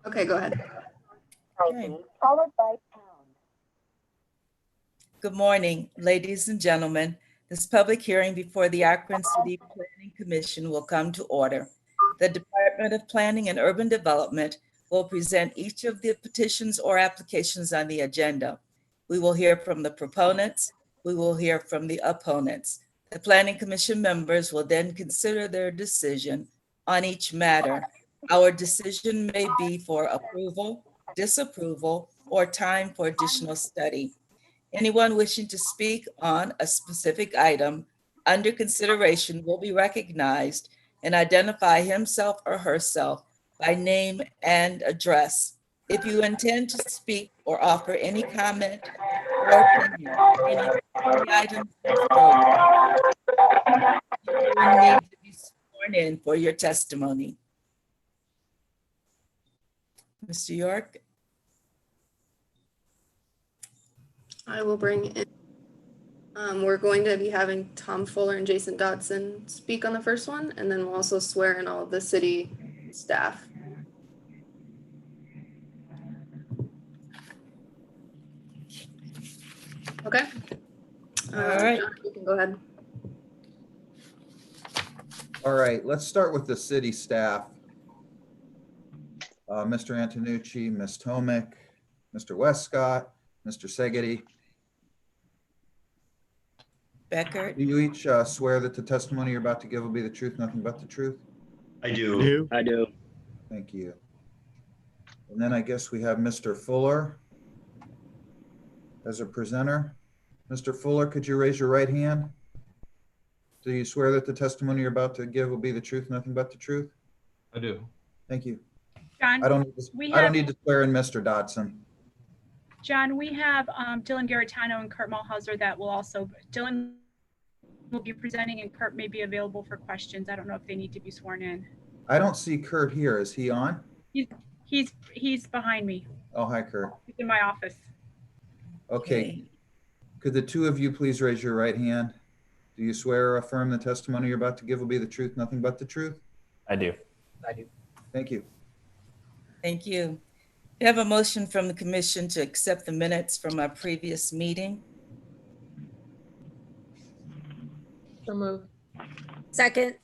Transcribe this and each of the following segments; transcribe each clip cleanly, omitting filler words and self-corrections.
Okay, go ahead. Okay. Followed by pound. Good morning, ladies and gentlemen. This public hearing before the Akron City Planning Commission will come to order. The Department of Planning and Urban Development will present each of the petitions or applications on the agenda. We will hear from the proponents. We will hear from the opponents. The Planning Commission members will then consider their decision on each matter. Our decision may be for approval, disapproval, or time for additional study. Anyone wishing to speak on a specific item under consideration will be recognized and identify himself or herself by name and address. If you intend to speak or offer any comment or opinion on the items in this program, you will need to be sworn in for your testimony. Mr. York? I will bring in, we're going to be having Tom Fuller and Jason Dodson speak on the first one, and then we'll also swear in all of the city staff. Okay. All right. John, you can go ahead. All right, let's start with the city staff. Mr. Antonucci, Ms. Tomic, Mr. Westcott, Mr. Segedy. Becker? Do you each swear that the testimony you're about to give will be the truth, nothing but the truth? I do. I do. Thank you. And then I guess we have Mr. Fuller as a presenter. Mr. Fuller, could you raise your right hand? Do you swear that the testimony you're about to give will be the truth, nothing but the truth? I do. Thank you. John, I don't need to swear in Mr. Dodson. John, we have Dylan Garitano and Kurt Mulhauser that will also, Dylan will be presenting and Kurt may be available for questions. I don't know if they need to be sworn in. I don't see Kurt here. Is he on? He's behind me. Oh, hi, Kurt. He's in my office. Okay. Could the two of you please raise your right hand? Do you swear or affirm the testimony you're about to give will be the truth, nothing but the truth? I do. I do. Thank you. Thank you. We have a motion from the commission to accept the minutes from our previous meeting. So move. Second.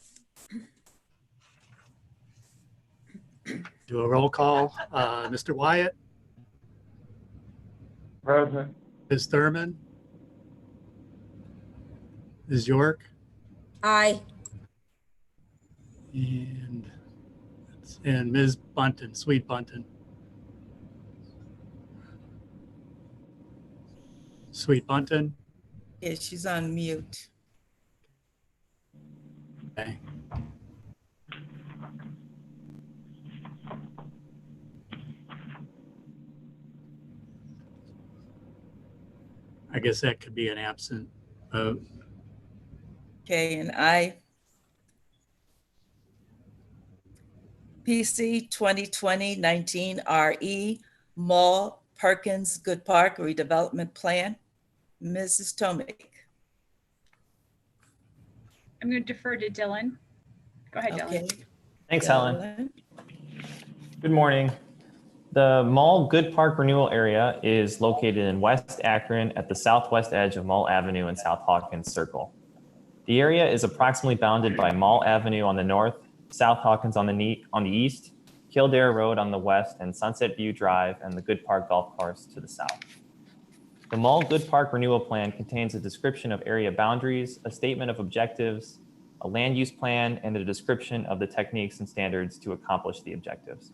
Do a roll call. Mr. Wyatt, Present. Ms. Thurman, Ms. York, Aye. and Ms. Bunton, Sweet Bunton. Sweet Bunton. Yeah, she's on mute. Okay. I guess that could be an absent vote. Okay, and I. PC 2020-19 RE Mall Perkins Good Park Redevelopment Plan. Mrs. Tomic. I'm going to defer to Dylan. Go ahead, Okay. Dylan. Thanks, Helen. Good morning. The Mall Good Park Renewal area is located in West Akron at the southwest edge of Mall Avenue and South Hawkins Circle. The area is approximately bounded by Mall Avenue on the north, South Hawkins on the east, Kildare Road on the west, and Sunset View Drive and the Good Park Golf Course to the south. The Mall Good Park Renewal Plan contains a description of area boundaries, a statement of objectives, a land use plan, and a description of the techniques and standards to accomplish the objectives.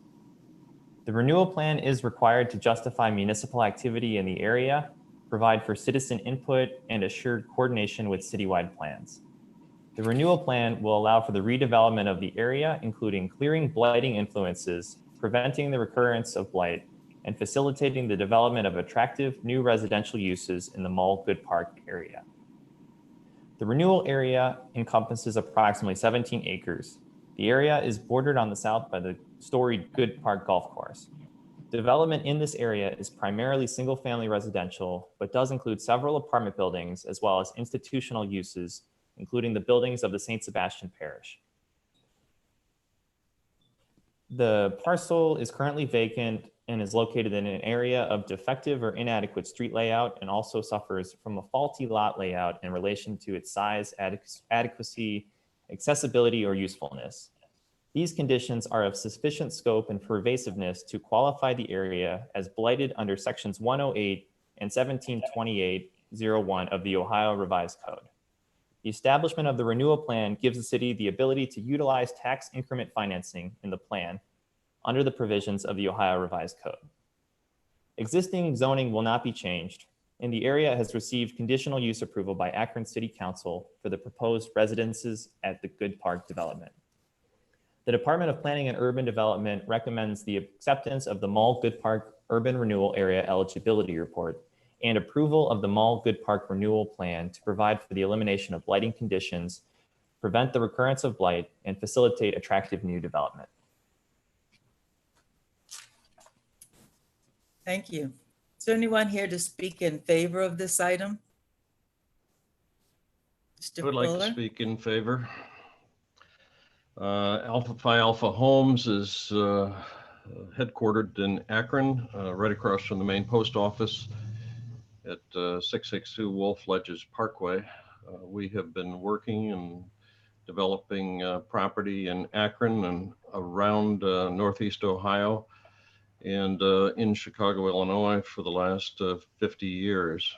The renewal plan is required to justify municipal activity in the area, provide for citizen input, and assured coordination with citywide plans. The renewal plan will allow for the redevelopment of the area, including clearing blighting influences, preventing the recurrence of blight, and facilitating the development of attractive new residential uses in the Mall Good Park area. The renewal area encompasses approximately 17 acres. The area is bordered on the south by the storied Good Park Golf Course. Development in this area is primarily single-family residential, but does include several apartment buildings as well as institutional uses, including the buildings of the St. Sebastian Parish. The parcel is currently vacant and is located in an area of defective or inadequate street layout and also suffers from a faulty lot layout in relation to its size, adequacy, accessibility, or usefulness. These conditions are of sufficient scope and pervasiveness to qualify the area as blighted under sections 108 and 1728-01 of the Ohio Revised Code. The establishment of the renewal plan gives the city the ability to utilize tax increment financing in the plan under the provisions of the Ohio Revised Code. Existing zoning will not be changed, and the area has received conditional use approval by Akron City Council for the proposed residences at the Good Park development. The Department of Planning and Urban Development recommends the acceptance of the Mall Good Park Urban Renewal Area Eligibility Report and approval of the Mall Good Park Renewal Plan to provide for the elimination of blighting conditions, prevent the recurrence of blight, and facilitate attractive new development. Thank you. Is there anyone here to speak in favor of this item? Mr. I would like Fuller? to speak in favor. Alpha Phi Alpha Homes is headquartered in Akron, right across from the main post office at 662 Wolf Ledges Parkway. We have been working and developing property in Akron and around Northeast Ohio and in Chicago, Illinois for the last 50 years.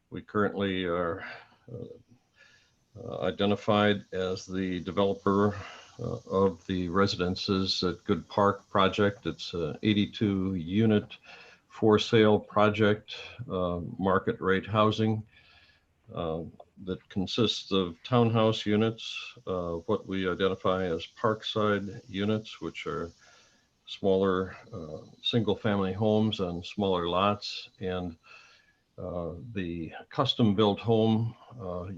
We currently are identified as the developer of the residences at Good Park project. It's an 82 unit for sale project, market rate housing that consists of townhouse units, what we identify as parkside units, which are smaller single family homes on smaller lots, and the custom built home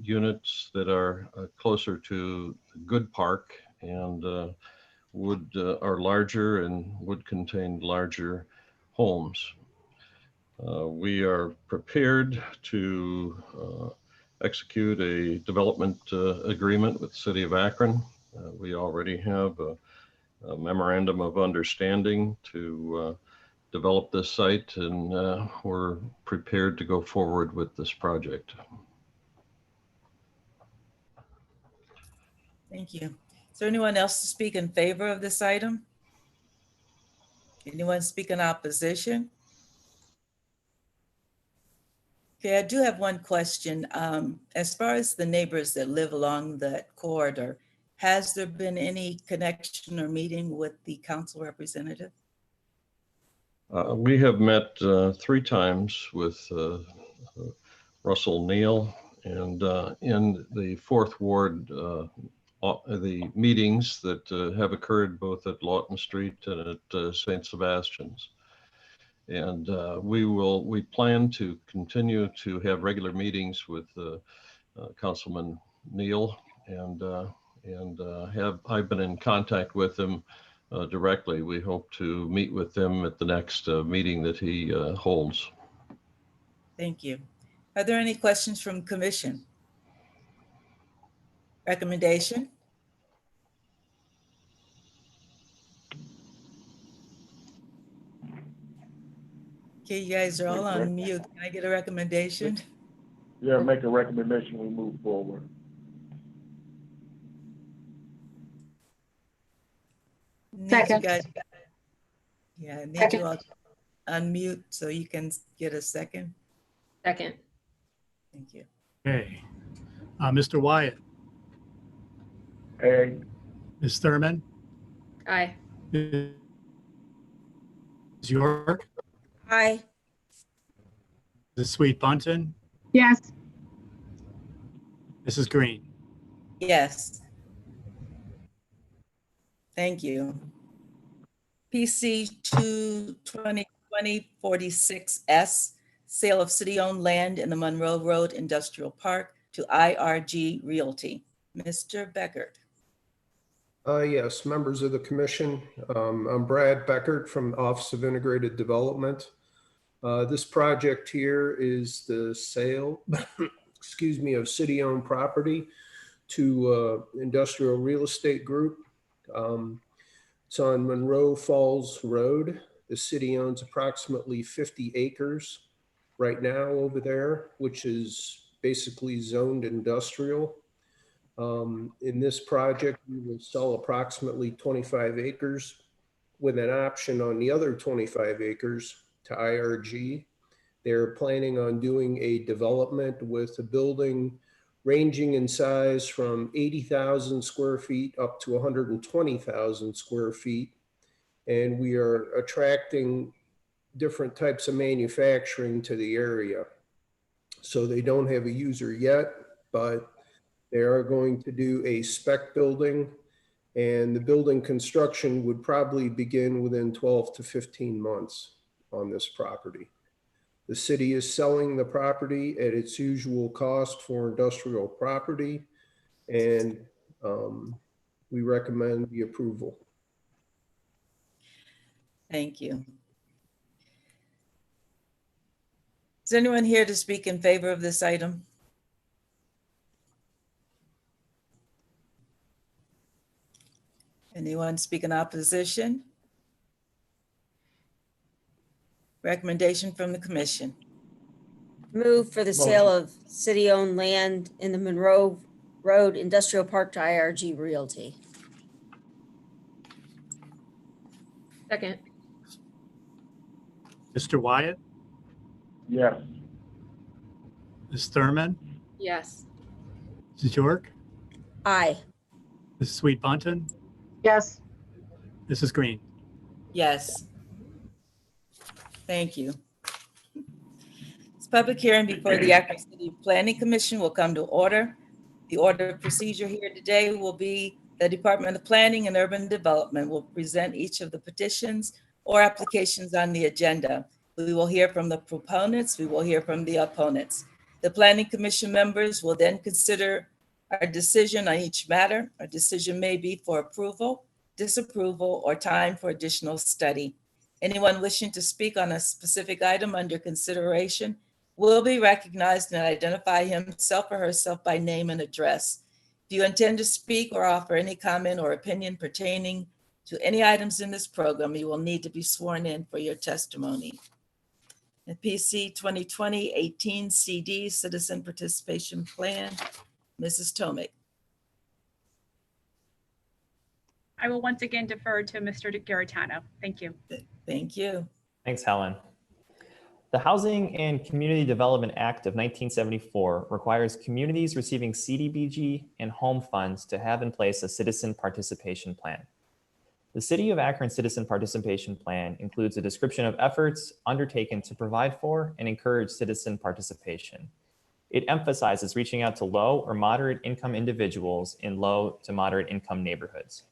units that are closer to Good Park and are larger and would contain larger homes. We are prepared to execute a development agreement with the City of Akron. We already have a memorandum of understanding to develop this site, and we're prepared to go forward with this project. Thank you. Is there anyone else to speak in favor of this item? Anyone speak in opposition? Okay, I do have one question. As far as the neighbors that live along that corridor, has there been any connection or meeting with the council representative? We have met 3 times with Russell Neal, and in the 4th Ward, the meetings that have occurred both at Lawton Street and at St. Sebastian's. And we plan to continue to have regular meetings with Councilman Neal, and I've been in contact with him directly. We hope to meet with them at the next meeting that he holds. Thank you. Are there any questions from commission? Recommendation? Okay, you guys are all on mute. Can I get a recommendation? Yeah, make a recommendation, we move forward. Second. Yeah, I need you all to unmute so you can get a second. Second. Thank you. Okay. Mr. Wyatt, Aye. Ms. Thurman, Aye. Ms. York, Aye. Mrs. Sweet Bunton, Yes. Mrs. Green. Yes. Thank you. PC 2-2020-46S, sale of city-owned land in the Monroe Road Industrial Park to IRG Realty. Mr. Beckert. Yes, members of the commission. I'm Brad Beckert from the Office of Integrated Development. This project here is the sale, excuse me, of city-owned property to Industrial Real Estate Group. It's on Monroe Falls Road. The city owns approximately 50 acres right now over there, which is basically zoned industrial. In this project, we will sell approximately 25 acres with an option on the other 25 acres to IRG. They're planning on doing a development with a building ranging in size from 80,000 square feet up to 120,000 square feet. And we are attracting different types of manufacturing to the area. So they don't have a user yet, but they are going to do a spec building, and the building construction would probably begin within 12 to 15 months on this property. The city is selling the property at its usual cost for industrial property, and we recommend the approval. Thank you. Is anyone here to speak in favor of this item? Anyone speak in opposition? Recommendation from the commission. Move for the sale of city-owned land in the Monroe Road Industrial Park to IRG Realty. Second. Mr. Wyatt, Yes. Ms. Thurman, Yes. Mrs. York, Aye. Mrs. Sweet Bunton, Yes. Mrs. Green. Yes. Thank you. This public hearing before the Akron City Planning Commission will come to order. The order of procedure here today will be the Department of Planning and Urban Development will present each of the petitions or applications on the agenda. We will hear from the proponents. We will hear from the opponents. The Planning Commission members will then consider our decision on each matter. Our decision may be for approval, disapproval, or time for additional study. Anyone wishing to speak on a specific item under consideration will be recognized and identify himself or herself by name and address. If you intend to speak or offer any comment or opinion pertaining to any items in this program, you will need to be sworn in for your testimony. The PC 2020-18 CD Citizen Participation Plan, Mrs. Tomic. I will once again defer to Mr. Garitano. Thank you. Thank you. Thanks, Helen. The Housing and Community Development Act of 1974 requires communities receiving CDBG and home funds to have in place a citizen participation plan. The City of Akron Citizen Participation Plan includes a description of efforts undertaken to provide for and encourage citizen participation. It emphasizes reaching out to low or moderate income individuals in low to moderate income neighborhoods.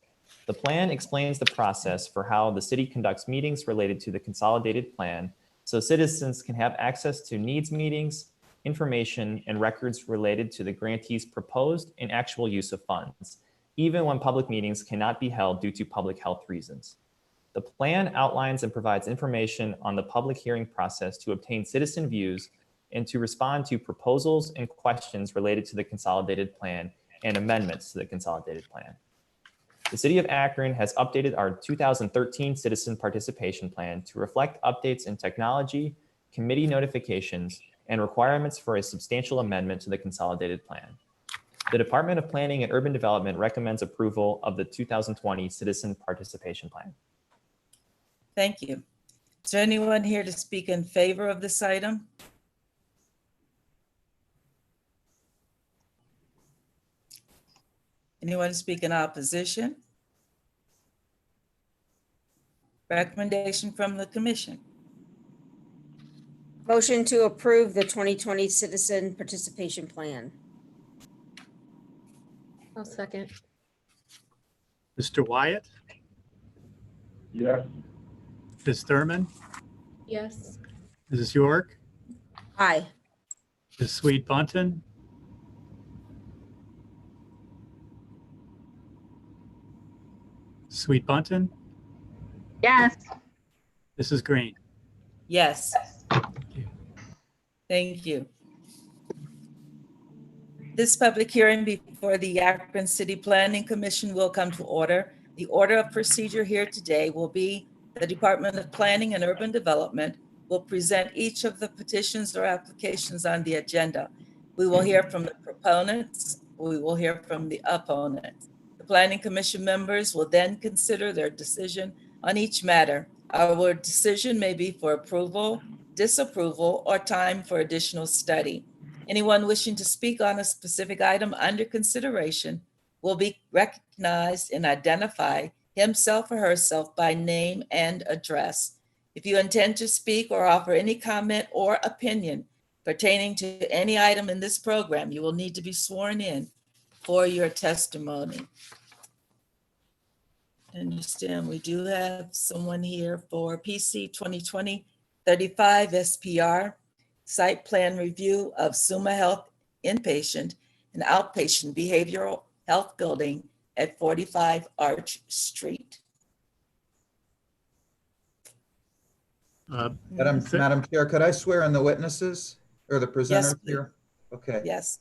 The plan explains the process for how the city conducts meetings related to the consolidated plan so citizens can have access to needs meetings, information, and records related to the grantee's proposed and actual use of funds, even when public meetings cannot be held due to public health reasons. The plan outlines and provides information on the public hearing process to obtain citizen views and to respond to proposals and questions related to the consolidated plan and amendments to the consolidated plan. The City of Akron has updated our 2013 Citizen Participation Plan to reflect updates in technology, committee notifications, and requirements for a substantial amendment to the consolidated plan. The Department of Planning and Urban Development recommends approval of the 2020 Citizen Participation Plan. Thank you. Is there anyone here to speak in favor of this item? Anyone speak in opposition? Recommendation from the commission. Motion to approve the 2020 Citizen Participation Plan. I'll second. Mr. Wyatt, Yes. Ms. Thurman, Yes. Mrs. York, Aye. Ms. Sweet Bunton, Sweet Bunton, Yes. Mrs. Green. Yes. Thank you. This public hearing before the Akron City Planning Commission will come to order. The order of procedure here today will be the Department of Planning and Urban Development will present each of the petitions or applications on the agenda. We will hear from the proponents. We will hear from the opponents. The Planning Commission members will then consider their decision on each matter. Our decision may be for approval, disapproval, or time for additional study. Anyone wishing to speak on a specific item under consideration will be recognized and identify himself or herself by name and address. If you intend to speak or offer any comment or opinion pertaining to any item in this program, you will need to be sworn in for your testimony. I understand we do have someone here for PC 2020-35 SPR, site plan review of Summa Health inpatient and outpatient behavioral health building at 45 Arch Street. Madam Chair, could I swear in the witnesses or the presenters please. here? Okay. Yes.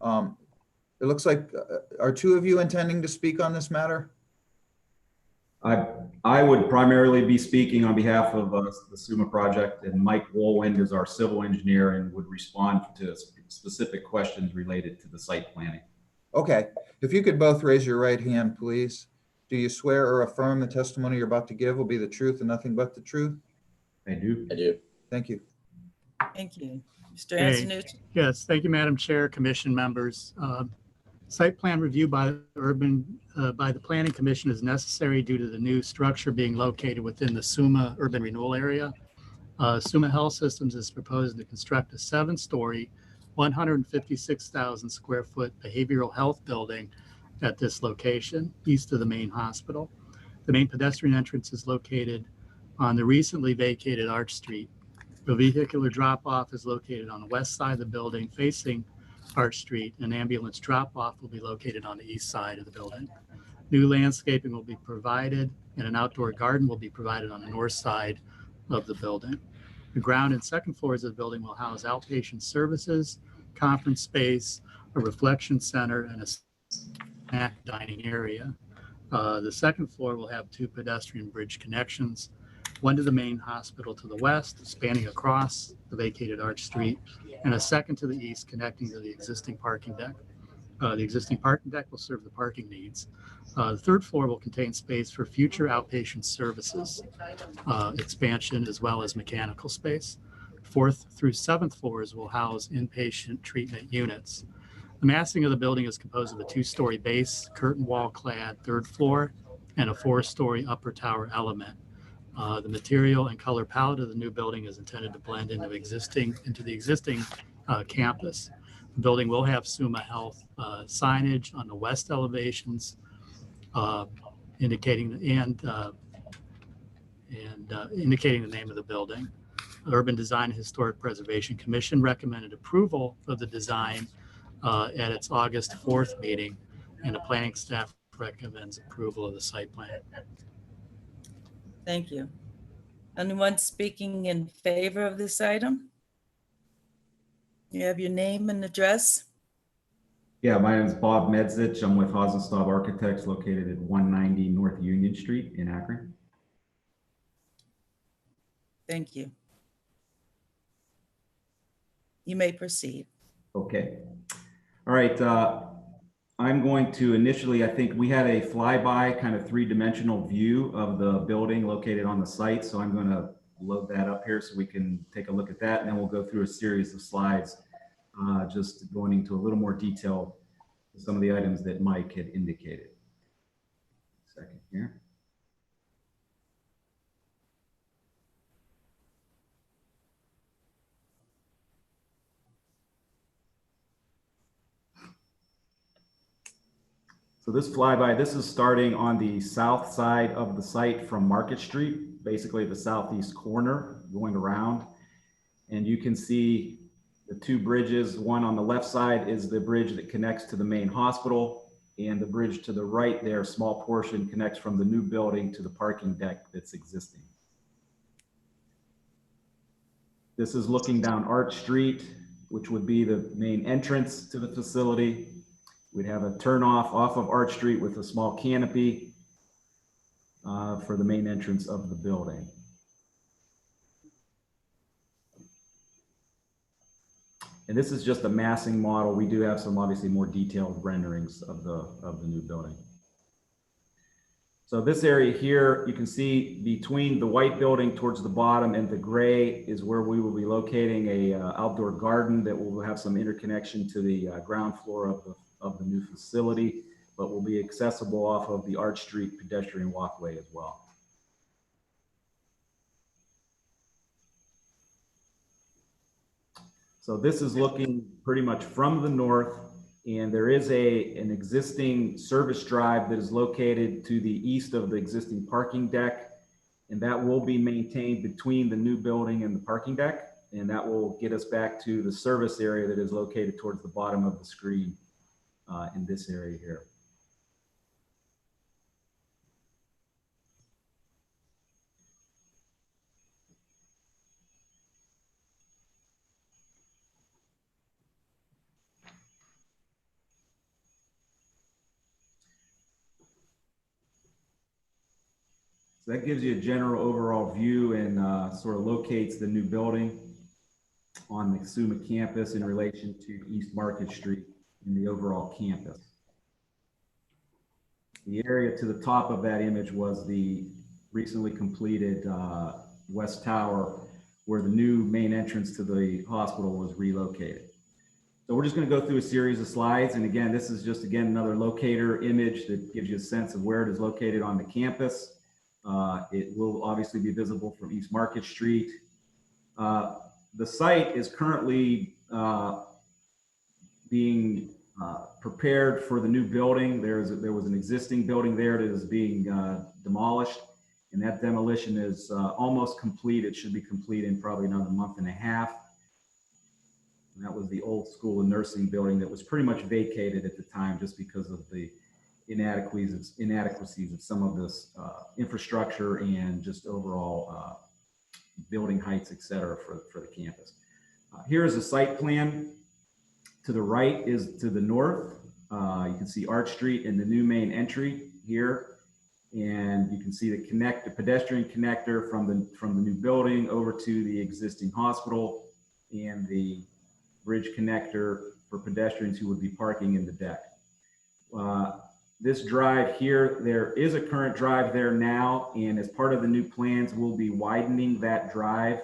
It looks like, are two of you intending to speak on this matter? I would primarily be speaking on behalf of the SUMA project, and Mike Woolwind is our civil engineer and would respond to specific questions related to the site planning. Okay, if you could both raise your right hand, please. Do you swear or affirm the testimony you're about to give will be the truth and nothing but the truth? I do. I do. Thank you. Thank you. Mr. Okay. Antonucci. Yes, thank you, Madam Chair, Commission members. Site plan review by the Planning Commission is necessary due to the new structure being located within the Summa Urban Renewal area. Summa Health Systems is proposing to construct a 7-story, 156,000 square foot behavioral health building at this location, east of the main hospital. The main pedestrian entrance is located on the recently vacated Arch Street. The vehicular drop-off is located on the west side of the building facing Arch Street. An ambulance drop-off will be located on the east side of the building. New landscaping will be provided and an outdoor garden will be provided on the north side of the building. The ground and second floors of the building will house outpatient services, conference space, a reflection center, and a snack dining area. The second floor will have 2 pedestrian bridge connections, one to the main hospital to the west, spanning across the vacated Arch Street, and a second to the east connecting to the existing parking deck. The existing parking deck will serve the parking needs. The third floor will contain space for future outpatient services, expansion, as well as mechanical space. 4th through 7th floors will house inpatient treatment units. The massing of the building is composed of a 2-story base, curtain wall clad 3rd floor, and a 4-story upper tower element. The material and color palette of the new building is intended to blend into the existing campus. The building will have Summa Health signage on the west elevations, indicating the name of the building. The Urban Design and Historic Preservation Commission recommended approval of the design at its August 4th meeting, and the planning staff recommends approval of the site plan. Thank you. Anyone speaking in favor of this item? You have your name and address? Yeah, my name is Bob Medzich. I'm with Hasenstaub Architects located at 190 North Union Street in Akron. Thank you. You may proceed. Okay. All right. I'm going to initially, I think we had a flyby kind of 3-dimensional view of the building located on the site. So I'm going to load that up here so we can take a look at that. And then we'll go through a series of slides, just going into a little more detail with some of the items that Mike had indicated. Second here. So this flyby, this is starting on the south side of the site from Market Street, basically the southeast corner, going around. And you can see the 2 bridges. One on the left side is the bridge that connects to the main hospital, and the bridge to the right there, a small portion, connects from the new building to the parking deck that's existing. This is looking down Arch Street, which would be the main entrance to the facility. We'd have a turnoff off of Arch Street with a small canopy. for the main entrance of the building. And this is just a massing model. We do have some obviously more detailed renderings of the new building. So this area here, you can see between the white building towards the bottom and the gray is where we will be locating a outdoor garden that will have some interconnection to the ground floor of the new facility, but will be accessible off of the Arch Street pedestrian walkway as well. So this is looking pretty much from the north, and there is an existing service drive that is located to the east of the existing parking deck, and that will be maintained between the new building and the parking deck, and that will get us back to the service area that is located towards the bottom of the screen in this area here. So that gives you a general overall view and sort of locates the new building on the SUMA campus in relation to East Market Street in the overall campus. The area to the top of that image was the recently completed West Tower, where the new main entrance to the hospital was relocated. So we're just going to go through a series of slides. And again, this is just, again, another locator image that gives you a sense of where it is located on the campus. It will obviously be visible from East Market Street. The site is currently being prepared for the new building. There was an existing building there that is being demolished, and that demolition is almost complete. It should be complete in probably another month and a half. And that was the old school and nursing building that was pretty much vacated at the time just because of the inadequacies of some of this infrastructure and just overall building heights, et cetera, for the campus. Here is a site plan. To the right is to the north. You can see Arch Street and the new main entry here. And you can see the pedestrian connector from the new building over to the existing hospital, and the bridge connector for pedestrians who would be parking in the deck. This drive here, there is a current drive there now, and as part of the new plans, we'll be widening that drive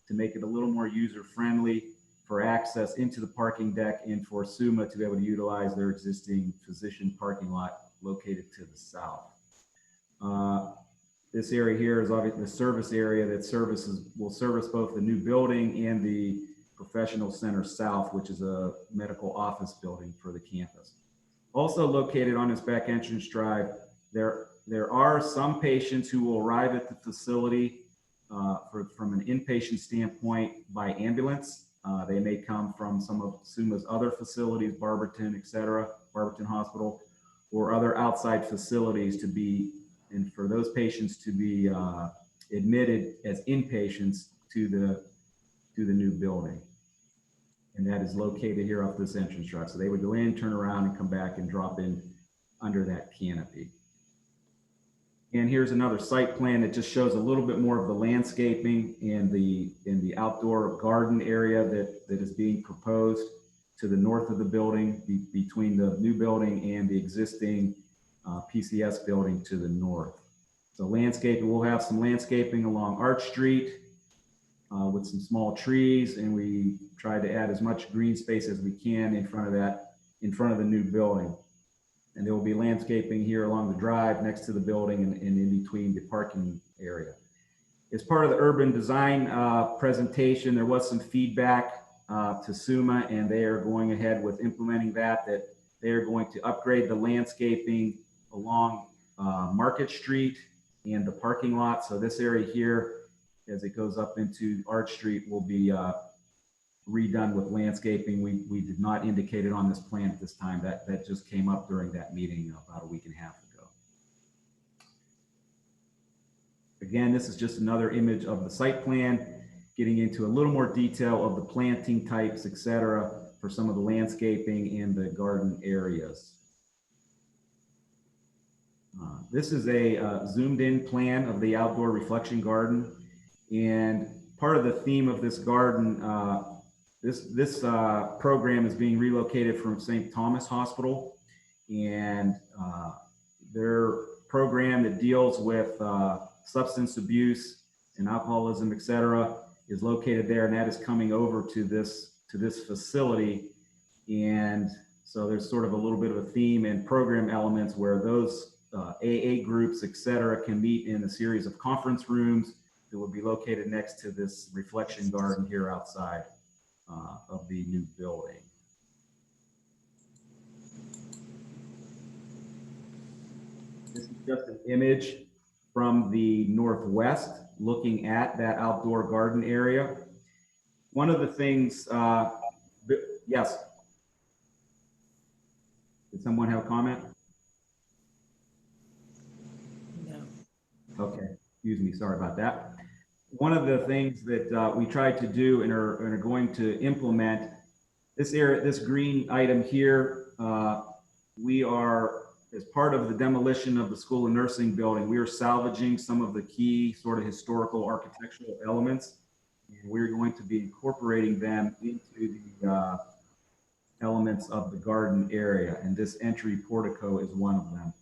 to make it a little more user-friendly for access into the parking deck and for SUMA to be able to utilize their existing physician parking lot located to the south. This area here is obviously the service area that will service both the new building and the Professional Center South, which is a medical office building for the campus. Also located on this back entrance drive, there are some patients who will arrive at the facility from an inpatient standpoint by ambulance. They may come from some of SUMA's other facilities, Barberton, et cetera, Barberton Hospital, or other outside facilities and for those patients to be admitted as inpatients to the new building. And that is located here off this entrance drive. So they would go in, turn around, and come back and drop in under that canopy. And here's another site plan that just shows a little bit more of the landscaping and the outdoor garden area that is being proposed to the north of the building, between the new building and the existing PCS building to the north. So landscaping, we'll have some landscaping along Arch Street with some small trees, and we try to add as much green space as we can in front of the new building. And there will be landscaping here along the drive next to the building and in between the parking area. As part of the urban design presentation, there was some feedback to SUMA, and they are going ahead with implementing that they are going to upgrade the landscaping along Market Street and the parking lot. So this area here, as it goes up into Arch Street, will be redone with landscaping. We did not indicate it on this plan at this time. That just came up during that meeting about a week and a half ago. Again, this is just another image of the site plan, getting into a little more detail of the planting types, et cetera, for some of the landscaping and the garden areas. This is a zoomed in plan of the outdoor reflection garden. And part of the theme of this garden, this program is being relocated from St. Thomas Hospital. And their program that deals with substance abuse and alcoholism, et cetera, is located there, and that is coming over to this facility. And so there's sort of a little bit of a theme and program elements where those AA groups, et cetera, can meet in a series of conference rooms that will be located next to this reflection garden here outside of the new building. This is just an image from the northwest looking at that outdoor garden area. One of the things, yes. Did someone have a comment? No. Okay, excuse me, sorry about that. One of the things that we tried to do and are going to implement, this area, this green item here, we are, as part of the demolition of the School of Nursing building, we are salvaging some of the key sort of historical architectural elements. And we're going to be incorporating them into the elements of the garden area. And this entry portico is one of them.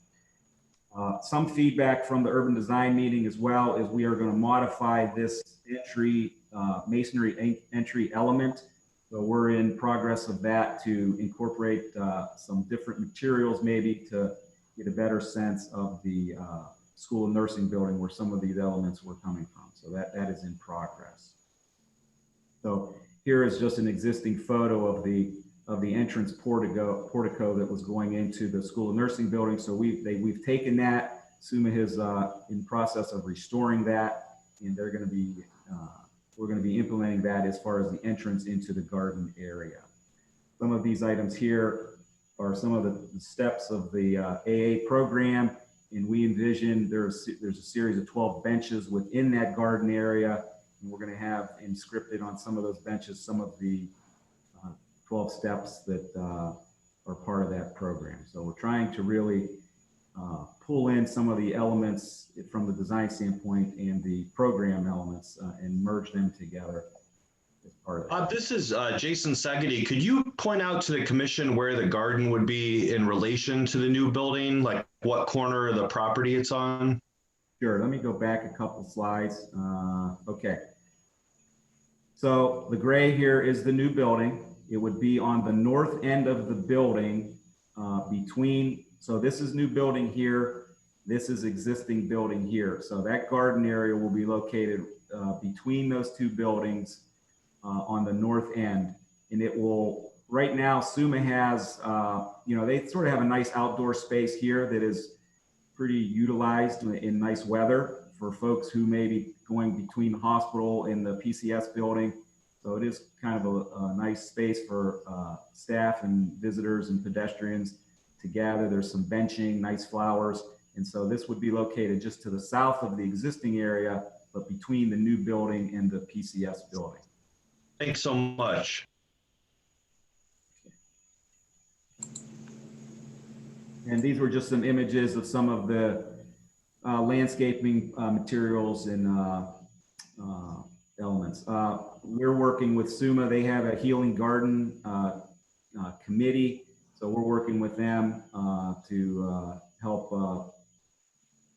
Some feedback from the urban design meeting as well is we are going to modify this entry, masonry entry element. So we're in progress of that to incorporate some different materials maybe to get a better sense of the School of Nursing building where some of these elements were coming from. So that is in progress. So here is just an existing photo of the entrance portico that was going into the School of Nursing building. So we've taken that. SUMA is in process of restoring that, and they're going to be we're going to be implementing that as far as the entrance into the garden area. Some of these items here are some of the steps of the AA program, and we envision there's a series of 12 benches within that garden area, and we're going to have inscripted on some of those benches some of the 12 steps that are part of that program. So we're trying to really pull in some of the elements from the design standpoint and the program elements and merge them together as part of it. This is Jason Sagady. Could you point out to the commission where the garden would be in relation to the new building, like what corner of the property it's on? Sure, let me go back a couple slides. Okay. So the gray here is the new building. It would be on the north end of the building between, so this is new building here, this is existing building here. So that garden area will be located between those two buildings on the north end. And it will, right now, SUMA has, they sort of have a nice outdoor space here that is pretty utilized in nice weather for folks who may be going between the hospital and the PCS building. So it is kind of a nice space for staff and visitors and pedestrians to gather. There's some benching, nice flowers. And so this would be located just to the south of the existing area, but between the new building and the PCS building. Thanks so much. And these were just some images of some of the landscaping materials and elements. We're working with SUMA. They have a healing garden committee. So we're working with them to help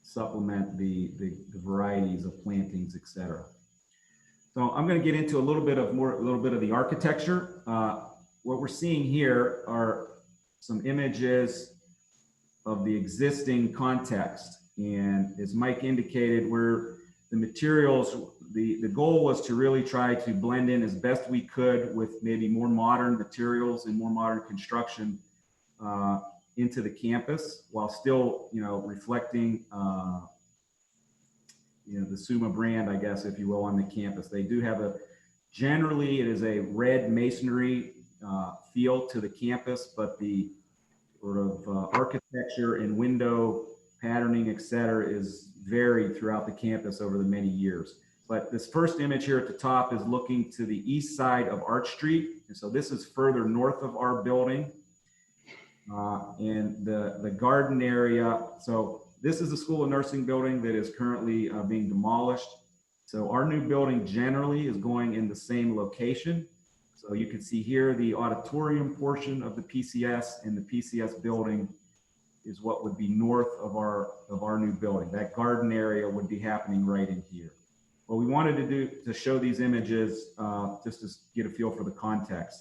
supplement the varieties of plantings, et cetera. So I'm going to get into a little bit of the architecture. What we're seeing here are some images of the existing context. And as Mike indicated, where the materials, the goal was to really try to blend in as best we could with maybe more modern materials and more modern construction into the campus, while still, reflecting, the SUMA brand, I guess, if you will, on the campus. They do have generally it is a red masonry feel to the campus, but the sort of architecture and window patterning, et cetera, is varied throughout the campus over the many years. But this first image here at the top is looking to the east side of Arch Street. And so this is further north of our building. And the garden area, so This is the School of Nursing building that is currently being demolished. So our new building generally is going in the same location. So you can see here the auditorium portion of the PCS, and the PCS building is what would be north of our new building. That garden area would be happening right in here. What we wanted to do to show these images, just to get a feel for the context.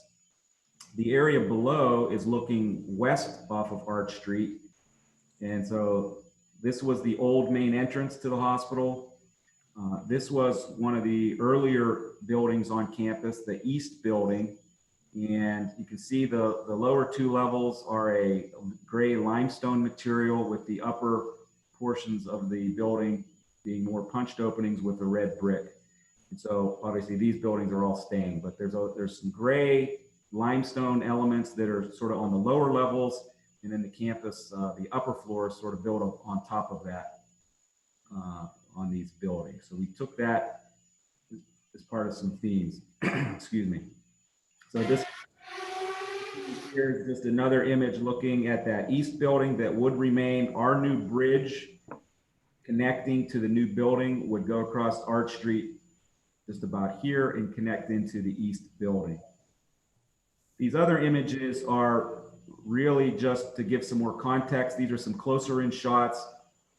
The area below is looking west off of Arch Street. And so this was the old main entrance to the hospital. This was one of the earlier buildings on campus, the East building. And you can see the lower two levels are a gray limestone material, with the upper portions of the building being more punched openings with the red brick. And so obviously these buildings are all staying, but there's some gray limestone elements that are sort of on the lower levels, and then the campus, the upper floor is sort of built up on top of that on these buildings. So we took that as part of some themes. Excuse me. So this here is just another image looking at that East building that would remain. Our new bridge connecting to the new building would go across Arch Street just about here and connect into the East building. These other images are really just to give some more context. These are some closer in shots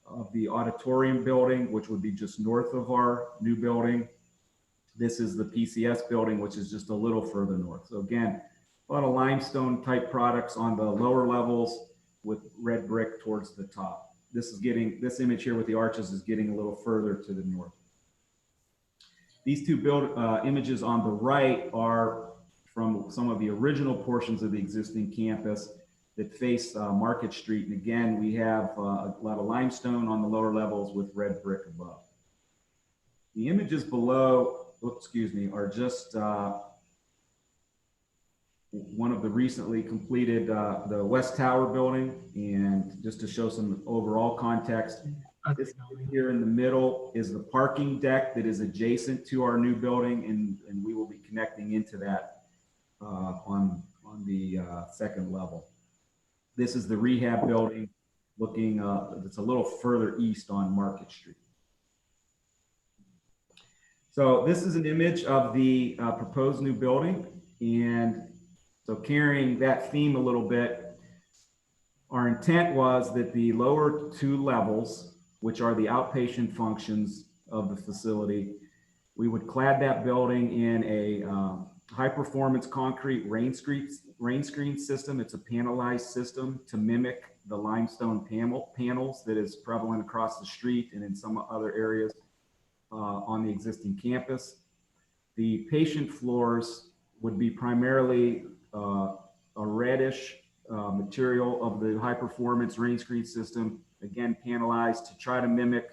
of the auditorium building, which would be just north of our new building. This is the PCS building, which is just a little further north. So again, a lot of limestone type products on the lower levels with red brick towards the top. This image here with the arches is getting a little further to the north. These two images on the right are from some of the original portions of the existing campus that face Market Street. And again, we have a lot of limestone on the lower levels with red brick above. The images below, are just one of the recently completed, the West Tower building. And just to show some overall context, this here in the middle is the parking deck that is adjacent to our new building, and we will be connecting into that on the second level. This is the rehab building looking, it's a little further east on Market Street. So this is an image of the proposed new building. And so carrying that theme a little bit, our intent was that the lower two levels, which are the outpatient functions of the facility, we would clad that building in a high performance concrete rain screen system. It's a panelized system to mimic the limestone panels that is prevalent across the street and in some other areas on the existing campus. The patient floors would be primarily a reddish material of the high performance rain screen system, again panelized to try to mimic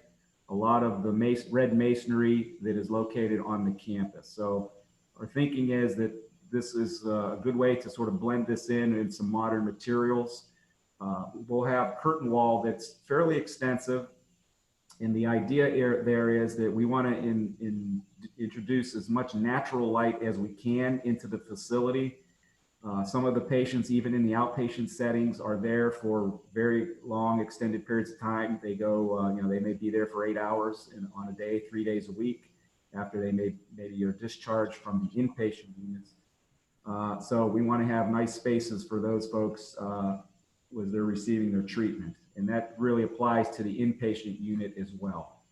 a lot of the red masonry that is located on the campus. So our thinking is that this is a good way to sort of blend this in some modern materials. We'll have curtain wall that's fairly extensive. And the idea there is that we want to introduce as much natural light as we can into the facility. Some of the patients, even in the outpatient settings, are there for very long, extended periods of time. They go, they may be there for 8 hours on a day, 3 days a week, after they maybe are discharged from the inpatient units. So we want to have nice spaces for those folks as they're receiving their treatment. And that really applies to the inpatient unit as well.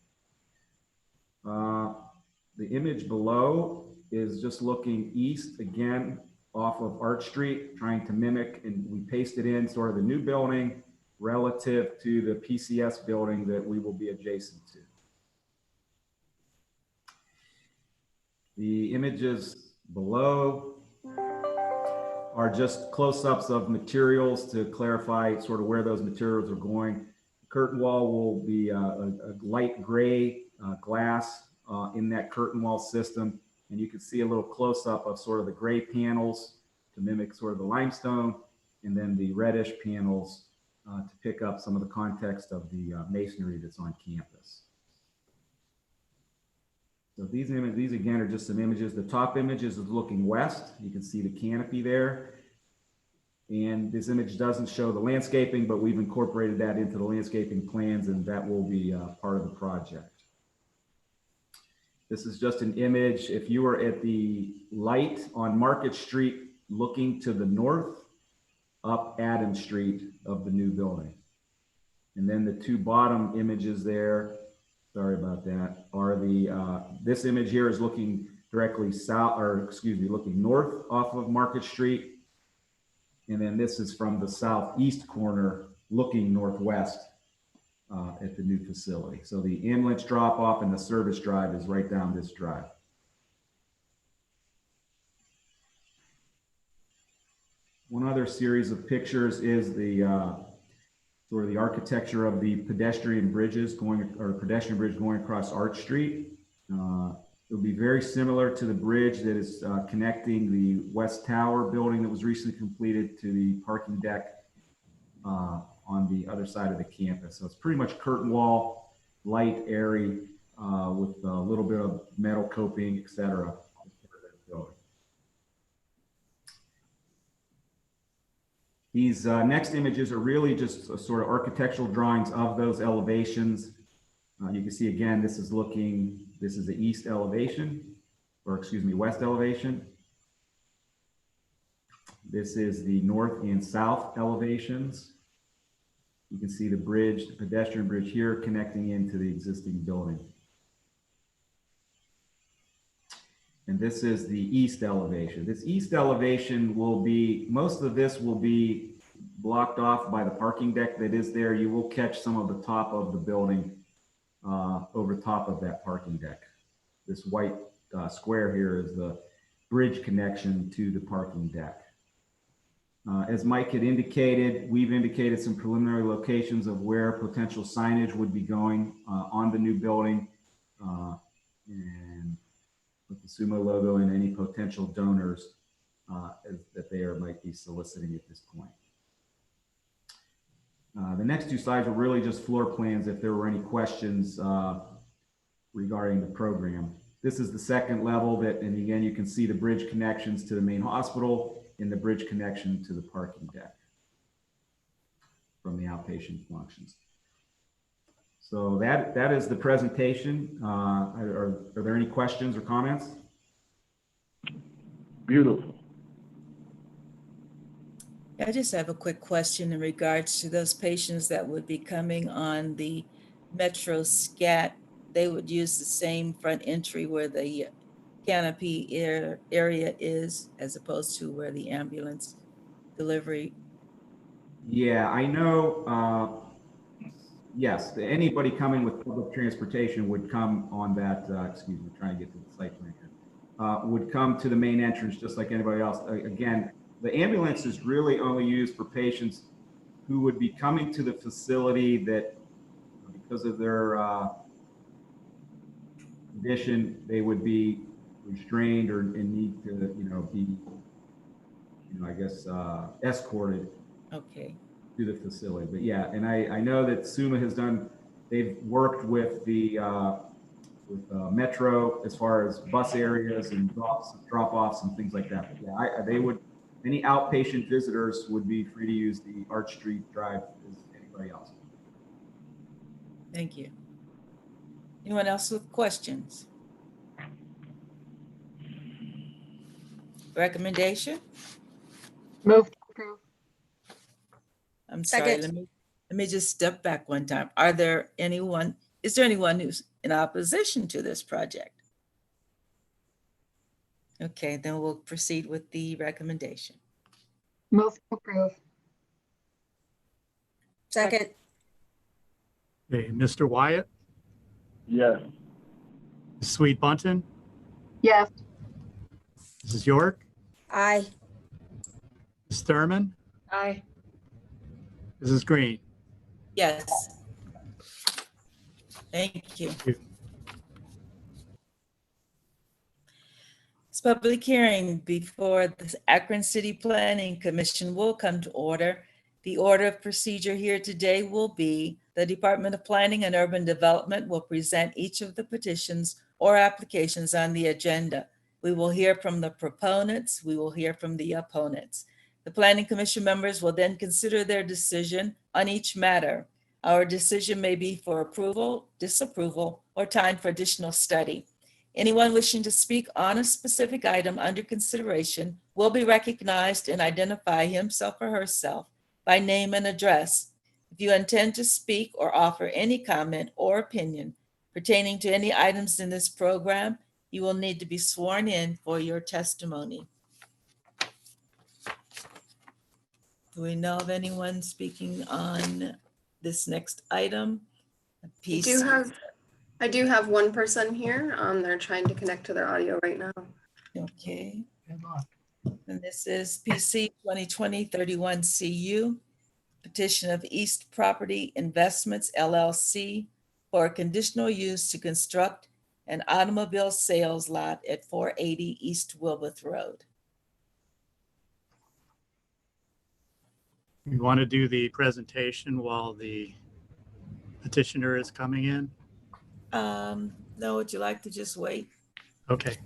The image below is just looking east again off of Arch Street, trying to mimic, and we pasted in sort of the new building relative to the PCS building that we will be adjacent to. The images below are just close-ups of materials to clarify sort of where those materials are going. The curtain wall will be a light gray glass in that curtain wall system. And you can see a little close-up of sort of the gray panels to mimic sort of the limestone, and then the reddish panels to pick up some of the context of the masonry that's on campus. So these again are just some images. The top images is looking west. You can see the canopy there. And this image doesn't show the landscaping, but we've incorporated that into the landscaping plans, and that will be part of the project. This is just an image. If you were at the light on Market Street looking to the north, up Adam Street of the new building. And then the two bottom images there, sorry about that, are the, this image here is looking directly south, or excuse me, looking north off of Market Street. And then this is from the southeast corner looking northwest at the new facility. So the ambulance drop off and the service drive is right down this drive. One other series of pictures is the sort of the architecture of the pedestrian bridges going, or pedestrian bridge going across Arch Street. It will be very similar to the bridge that is connecting the West Tower building that was recently completed to the parking deck on the other side of the campus. So it's pretty much curtain wall, light, airy, with a little bit of metal coping, etc. These next images are really just sort of architectural drawings of those elevations. You can see again, this is the east elevation, or excuse me, west elevation. This is the north and south elevations. You can see the bridge, the pedestrian bridge here connecting into the existing building. And this is the east elevation. This east elevation will be, most of this will be blocked off by the parking deck that is there. You will catch some of the top of the building over top of that parking deck. This white square here is the bridge connection to the parking deck. As Mike had indicated, we've indicated some preliminary locations of where potential signage would be going on the new building, and with the SUMO logo and any potential donors that they might be soliciting at this point. The next two slides are really just floor plans if there were any questions regarding the program. This is the second level and again, you can see the bridge connections to the main hospital and the bridge connection to the parking deck from the outpatient functions. So that is the presentation. Are there any questions or comments? Beautiful. I just have a quick question in regards to those patients that would be coming on the Metro SCAT. They would use the same front entry where the canopy area is, as opposed to where the ambulance delivery. Yeah, I know. Yes, anybody coming with public transportation would come on that, excuse me, trying to get to the site plan here, would come to the main entrance just like anybody else. Again, the ambulance is really only used for patients who would be coming to the facility that, because of their condition, they would be restrained or in need to, be, I guess, escorted. Okay. To the facility. But yeah, and I know that SUMA has they've worked with the Metro as far as bus areas and drop-offs and things like that. But yeah, any outpatient visitors would be free to use the Arch Street Drive as anybody else. Thank you. Anyone else with questions? Recommendation? Move to approve. I'm sorry, let me just step back one time. Is there anyone who's in opposition to this project? Okay, then we'll proceed with the recommendation. Move to approve. Second. Okay, Mr. Wyatt, Yes. Mrs. Sweet Bunton, Yes. Mrs. York, Aye. Ms. Thurman, Aye. Mrs. Green. Yes. Thank you. Thank you. This public hearing before the Akron City Planning Commission will come to order. The order of procedure here today will be the Department of Planning and Urban Development will present each of the petitions or applications on the agenda. We will hear from the proponents. We will hear from the opponents. The Planning Commission members will then consider their decision on each matter. Our decision may be for approval, disapproval, or time for additional study. Anyone wishing to speak on a specific item under consideration will be recognized and identify himself or herself by name and address. If you intend to speak or offer any comment or opinion pertaining to any items in this program, you will need to be sworn in for your testimony. Do we know of anyone speaking on this next item? I do have one person here. They're trying to connect to their audio right now. Okay. And this is PC 2020-31CU, petition of East Property Investments LLC for a conditional use to construct an automobile sales lot at 480 East Wilbeth Road. We want to do the presentation while the petitioner is coming in. No, would you like to just wait? Okay.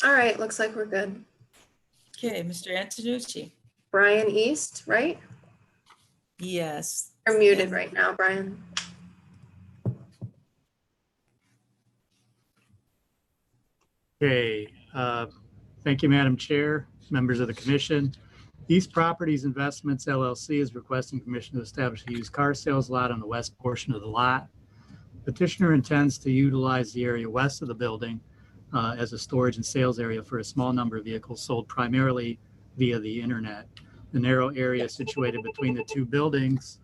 All right, looks like we're good. Okay, Mr. Antonucci. Brian East, right? Yes. You're muted right now, Brian. Okay. Thank you, Madam Chair, members of the commission. East Properties Investments LLC is requesting permission to establish a used car sales lot on the west portion of the lot. Petitioner intends to utilize the area west of the building as a storage and sales area for a small number of vehicles sold primarily via the internet. The narrow area situated between the two buildings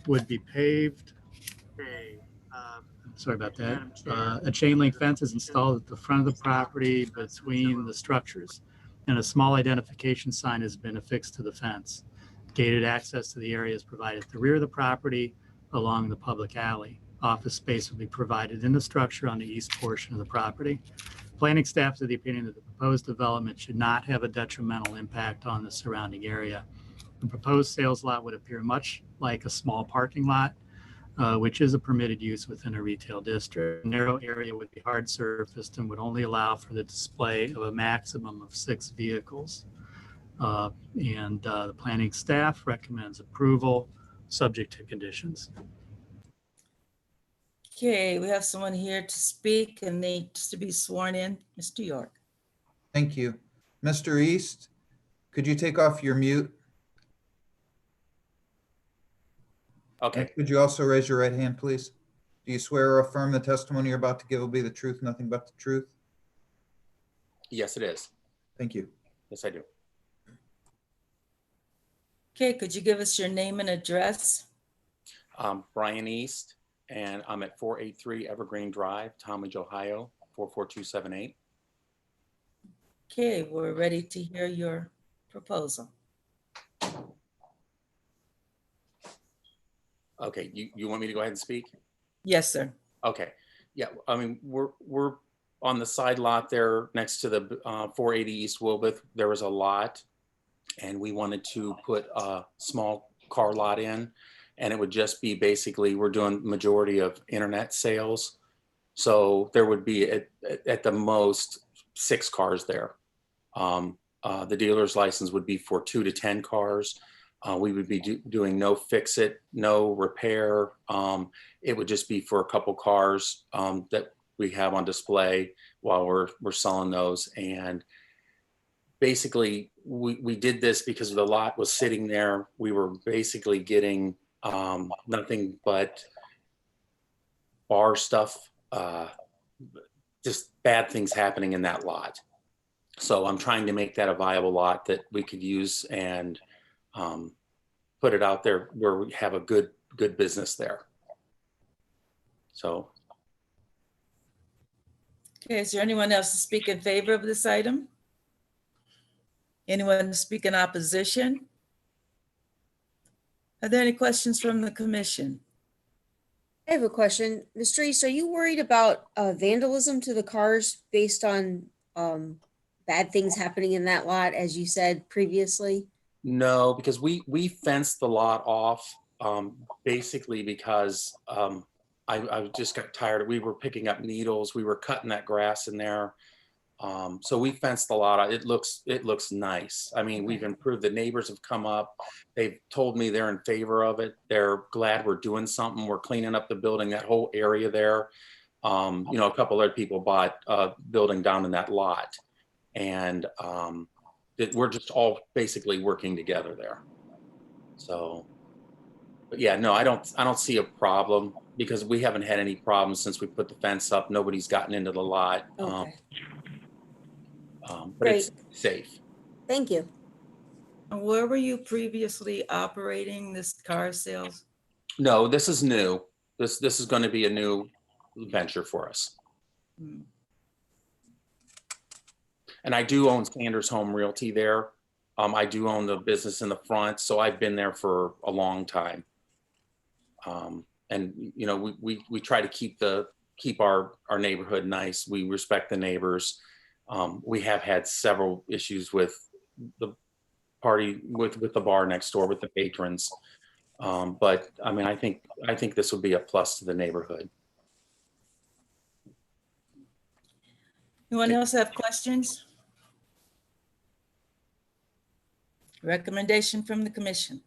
would be paved. Sorry about that. A chain link fence is installed at the front of the property between the structures, and a small identification sign has been affixed to the fence. Gated access to the area is provided at the rear of the property along the public alley. Office space will be provided in the structure on the east portion of the property. Planning staff is of the opinion that the proposed development should not have a detrimental impact on the surrounding area. The proposed sales lot would appear much like a small parking lot, which is a permitted use within a retail district. The narrow area would be hard surfaced and would only allow for the display of a maximum of 6 vehicles. The planning staff recommends approval subject to conditions. Okay, we have someone here to speak and needs to be sworn in. Mr. York. Thank you. Mr. East, could you take off your mute? Okay. And could you also raise your right hand, please? Do you swear or affirm the testimony you're about to give will be the truth, nothing but the truth? Yes, it is. Thank you. Yes, I do. Okay, could you give us your name and address? Brian East, and I'm at 483 Evergreen Drive, Talmadge, Ohio, 44278. Okay, we're ready to hear your proposal. Okay, you want me to go ahead and speak? Yes, sir. Okay, yeah, I mean, we're on the side lot there next to the 480 East Wilbeth. There was a lot, and we wanted to put a small car lot in, and it would just be basically, we're doing majority of internet sales. So there would be at the most 6 cars there. The dealer's license would be for 2 to 10 cars. We would be doing no fix-it, no repair. It would just be for a couple cars that we have on display while we're selling those. And basically, we did this because the lot was sitting there. We were basically getting nothing but bar stuff, just bad things happening in that lot. So I'm trying to make that a viable lot that we could use and put it out there where we have a good business there. So Okay, is there anyone else to speak in favor of this item? Anyone to speak in opposition? Are there any questions from the commission? I have a question. Ms. Reese, are you worried about vandalism to the cars based on bad things happening in that lot, as you said previously? No, because we fenced the lot off basically because I just got tired. We were picking up needles. We were cutting that grass in there. So we fenced the lot out. It looks nice. I mean, we've improved. The neighbors have come up. They've told me they're in favor of it. They're glad we're doing something. We're cleaning up the building, that whole area there. You know, a couple other people bought a building down in that lot, and we're just all basically working together there. So, but yeah, no, I don't see a problem because we haven't had any problems since we put the fence up. Nobody's gotten into the lot. Okay. But Great. it's safe. Thank you. And where were you previously operating this car sales? No, this is new. This is going to be a new venture for us. Hmm. And I do own Sanders Home Realty there. I do own the business in the front, so I've been there for a long time. And you know, we try to keep our neighborhood nice. We respect the neighbors. We have had several issues with the party, with the bar next door, with the patrons. But I mean, I think this would be a plus to the neighborhood. Anyone else have questions? Recommendation from the commission.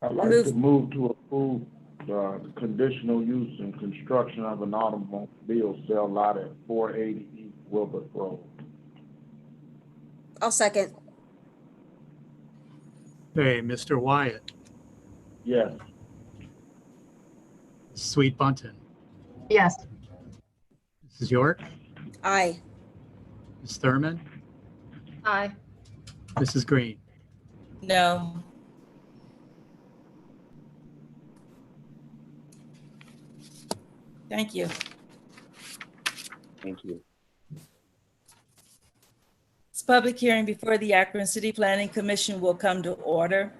I'd like to move to approve the conditional use and construction of an automobile sale lot at 480 East Wilbur Road. I'll second. Hey, Mr. Wyatt, Yes. Sweet Bunton, Yes. Mrs. York, Aye. Ms. Thurman, Aye. Mrs. Green. No. Thank you. Thank you. This public hearing before the Akron City Planning Commission will come to order.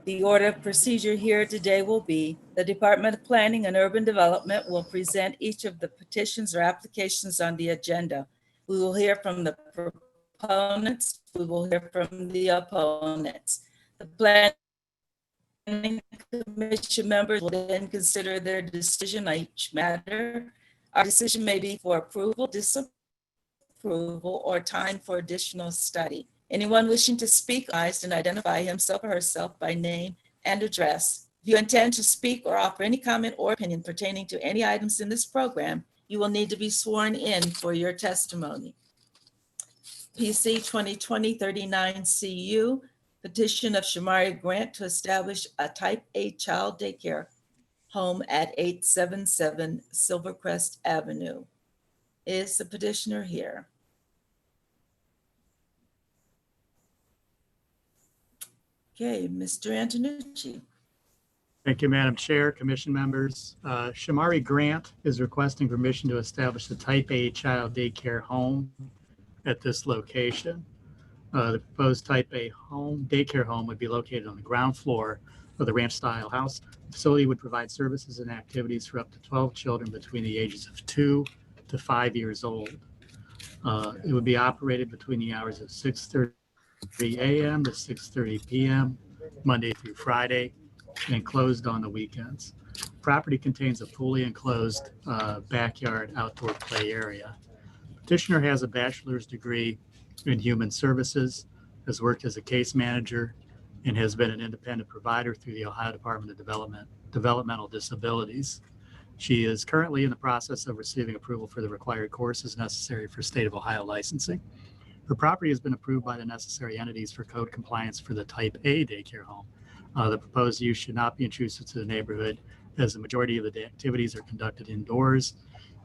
The order of procedure here today will be the Department of Planning and Urban Development will present each of the petitions or applications on the agenda. We will hear from the proponents. We will hear from the opponents. The Planning Commission members will then consider their decision on each matter. Our decision may be for approval, disapproval, or time for additional study. Anyone wishing to speak and identify himself or herself by name and address. If you intend to speak or offer any comment or opinion pertaining to any items in this program, you will need to be sworn in for your testimony. PC 2020-39 CU, petition of Shamari Grant to establish a type A child daycare home at 877 Silverquest Avenue. Is the petitioner here? Okay, Mr. Antonucci. Thank you, Madam Chair, Commission members. Shamari Grant is requesting permission to establish a type A child daycare home at this location. The proposed type A daycare home would be located on the ground floor of the ranch style house. The facility would provide services and activities for up to 12 children between the ages of 2 to 5 years old. It would be operated between the hours of 6:30 a.m. to 6:30 p.m. Monday through Friday, and closed on the weekends. Property contains a fully enclosed backyard outdoor play area. Petitioner has a bachelor's degree in human services, has worked as a case manager, and has been an independent provider through the Ohio Department of Developmental Disabilities. She is currently in the process of receiving approval for the required courses necessary for state of Ohio licensing. Her property has been approved by the necessary entities for code compliance for the type A daycare home. The proposed use should not be intrusive to the neighborhood, as the majority of the activities are conducted indoors,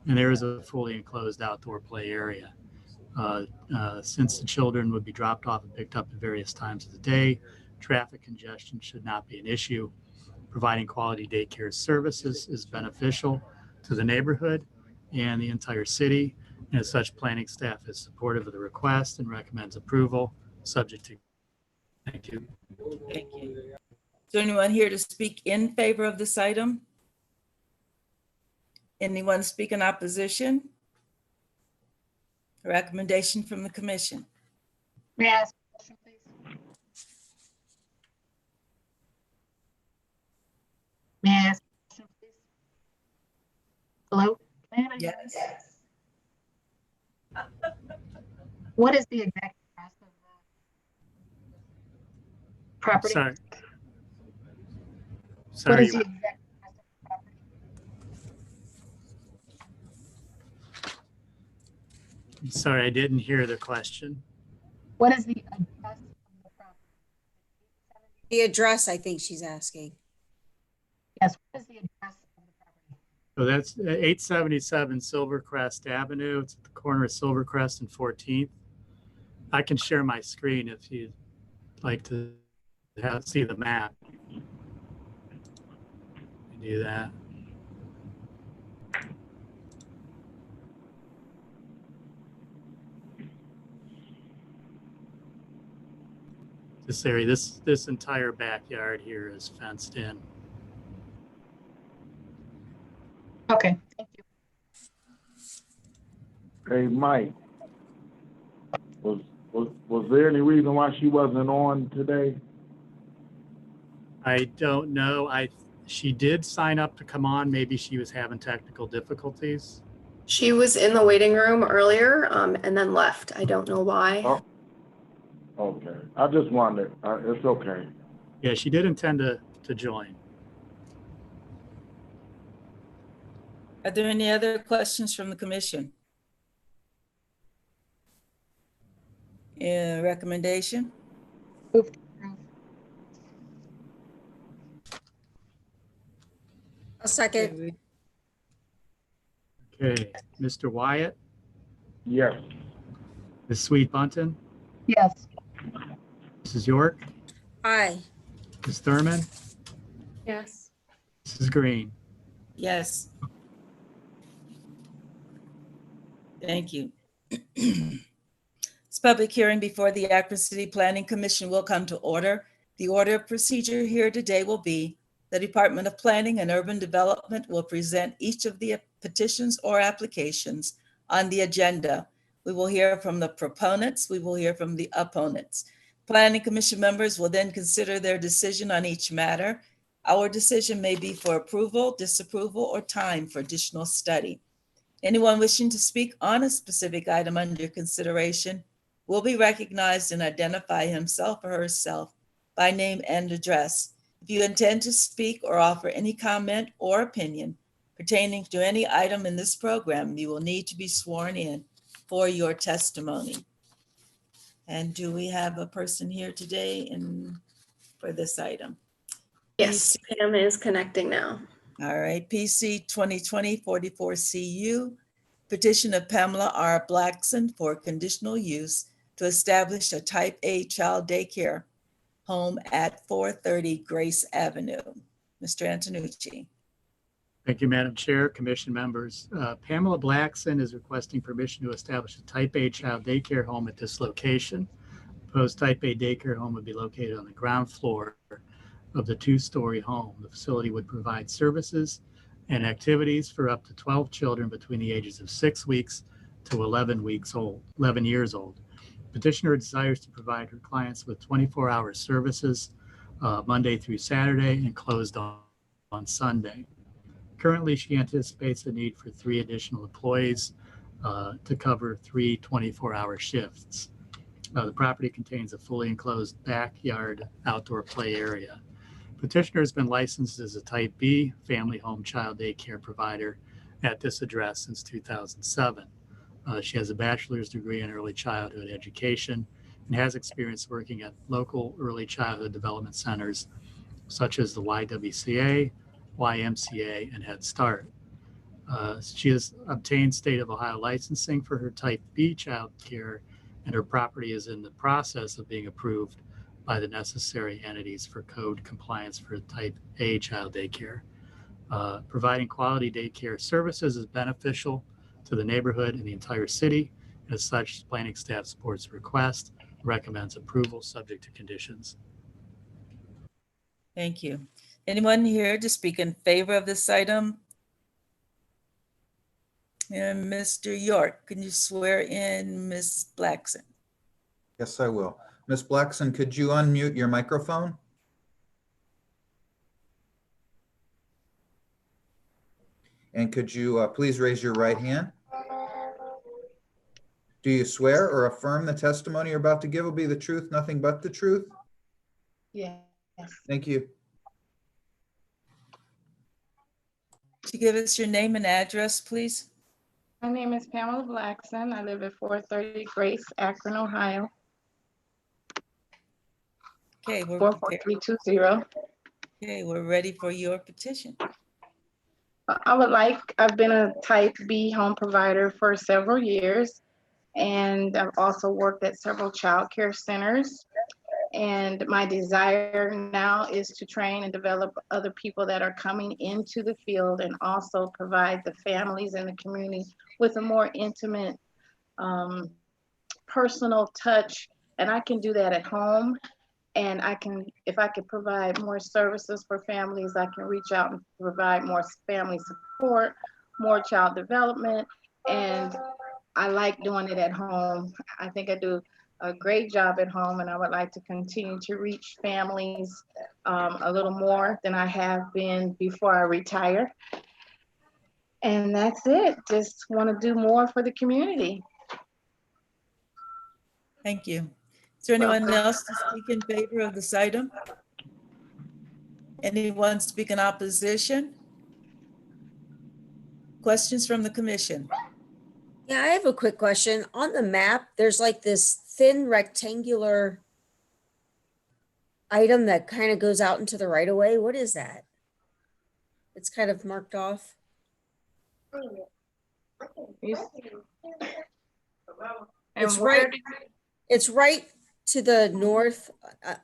and there is a fully enclosed outdoor play area. Since the children would be dropped off and picked up at various times of the day, traffic congestion should not be an issue. Providing quality daycare services is beneficial to the neighborhood and the entire city. And as such, planning staff is supportive of the request and recommends approval, subject to. Thank you. Thank you. Is there anyone here to speak in favor of this item? Anyone speak in opposition? Recommendation from the commission. May I ask a question, please? May I ask a question, please? Hello? Yes. What is the exact address of the property? Sorry. What Sorry. is the exact address of the property? I'm sorry, I didn't hear the question. What is the address of the property? The address, I think she's asking. Yes, what is the address of the property? So that's 877 Silvercrest Avenue. It's at the corner of Silvercrest and 14th. I can share my screen if you'd like to see the map. Do that. This area, this entire backyard here is fenced in. Okay, thank you. Hey, Mike, was there any reason why she wasn't on today? I don't know. She did sign up to come on. Maybe she was having technical difficulties. She was in the waiting room earlier and then left. I don't know why. Oh, okay. I just wondered. It's okay. Yeah, she did intend to join. Are there any other questions from the commission? Recommendation? Move to approve. A second. Okay, Mr. Wyatt, Yes. Ms. Sweet Bunton, Yes. Mrs. York, Aye. Ms. Thurman, Yes. Mrs. Green. Yes. Thank you. This public hearing before the Akron City Planning Commission will come to order. The order of procedure here today will be the Department of Planning and Urban Development will present each of the petitions or applications on the agenda. We will hear from the proponents. We will hear from the opponents. Planning Commission members will then consider their decision on each matter. Our decision may be for approval, disapproval, or time for additional study. Anyone wishing to speak on a specific item under consideration will be recognized and identify himself or herself by name and address. If you intend to speak or offer any comment or opinion pertaining to any item in this program, you will need to be sworn in for your testimony. And do we have a person here today for this item? Yes, Pam is connecting now. All right, PC 2020-44CU, petition of Pamela R. Blackson for conditional use to establish a type A child daycare home at 430 Grace Avenue. Mr. Antonucci. Thank you, Madam Chair, Commission members. Pamela Blackson is requesting permission to establish a type A child daycare home at this location. Proposed type A daycare home would be located on the ground floor of the two-story home. The facility would provide services and activities for up to 12 children between the ages of 6 weeks to 11 years old. Petitioner desires to provide her clients with 24-hour services Monday through Saturday and closed on Sunday. Currently, she anticipates the need for 3 additional employees to cover 3 24-hour shifts. The property contains a fully enclosed backyard outdoor play area. Petitioner has been licensed as a Type B family home child daycare provider at this address since 2007. She has a bachelor's degree in early childhood education and has experience working at local early childhood development centers such as the YWCA, YMCA, and Head Start. She has obtained state of Ohio licensing for her Type B child care, and her property is in the process of being approved by the necessary entities for code compliance for Type A child daycare. Providing quality daycare services is beneficial to the neighborhood and the entire city. As such, planning staff supports the request, recommends approval subject to conditions. Thank you. Anyone here to speak in favor of this item? And Mr. York, can you swear in Ms. Blackson? Yes, I will. Ms. Blackson, could you unmute your microphone? And could you please raise your right hand? Do you swear or affirm the testimony you're about to give will be the truth, nothing but the truth? Yes. Thank you. Could you give us your name and address, please? My name is Pamela Blackson. I live at 430 Grace, Akron, Ohio, Okay, 44320. Okay, we're ready for your petition. I've been a type B home provider for several years, and I've also worked at several child care centers. And my desire now is to train and develop other people that are coming into the field and also provide the families and the community with a more intimate, personal touch. And I can do that at home. And if I could provide more services for families, I can reach out and provide more family support, more child development. And I like doing it at home. I think I do a great job at home, and I would like to continue to reach families a little more than I have been before I retire. And that's it. Just want to do more for the community. Thank you. Is there anyone else to speak in favor of this item? Anyone speak in opposition? Questions from the commission? Yeah, I have a quick question. On the map, there's like this thin rectangular item that kind of goes out into the right of way. What is that? It's kind of marked off. It's right to the north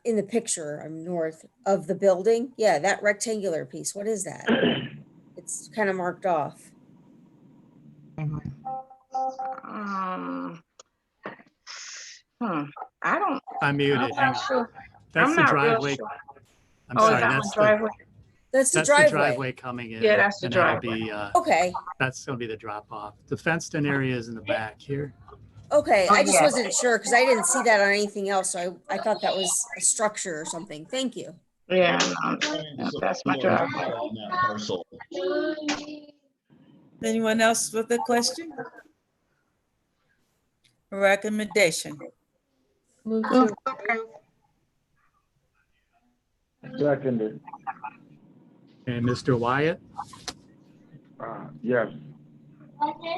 in the picture. I'm north of the building. Yeah, that rectangular piece. What is that? It's kind of marked off. I don't. I'm muted. Hang on. Sure. That's I'm the not driveway. real sure. I'm sorry. That's the driveway. That's the driveway coming in. Yeah, that's the and that'll driveway. Be, okay. That's going to be the drop off. The fenced in area is in the back here. Okay, I just wasn't sure because I didn't see that on anything else. So I thought that was a structure or something. Thank you. Yeah, that's my driveway. On that parcel. Anyone else with a question? Recommendation. Move to Seconded. And Mr. Wyatt, Yes.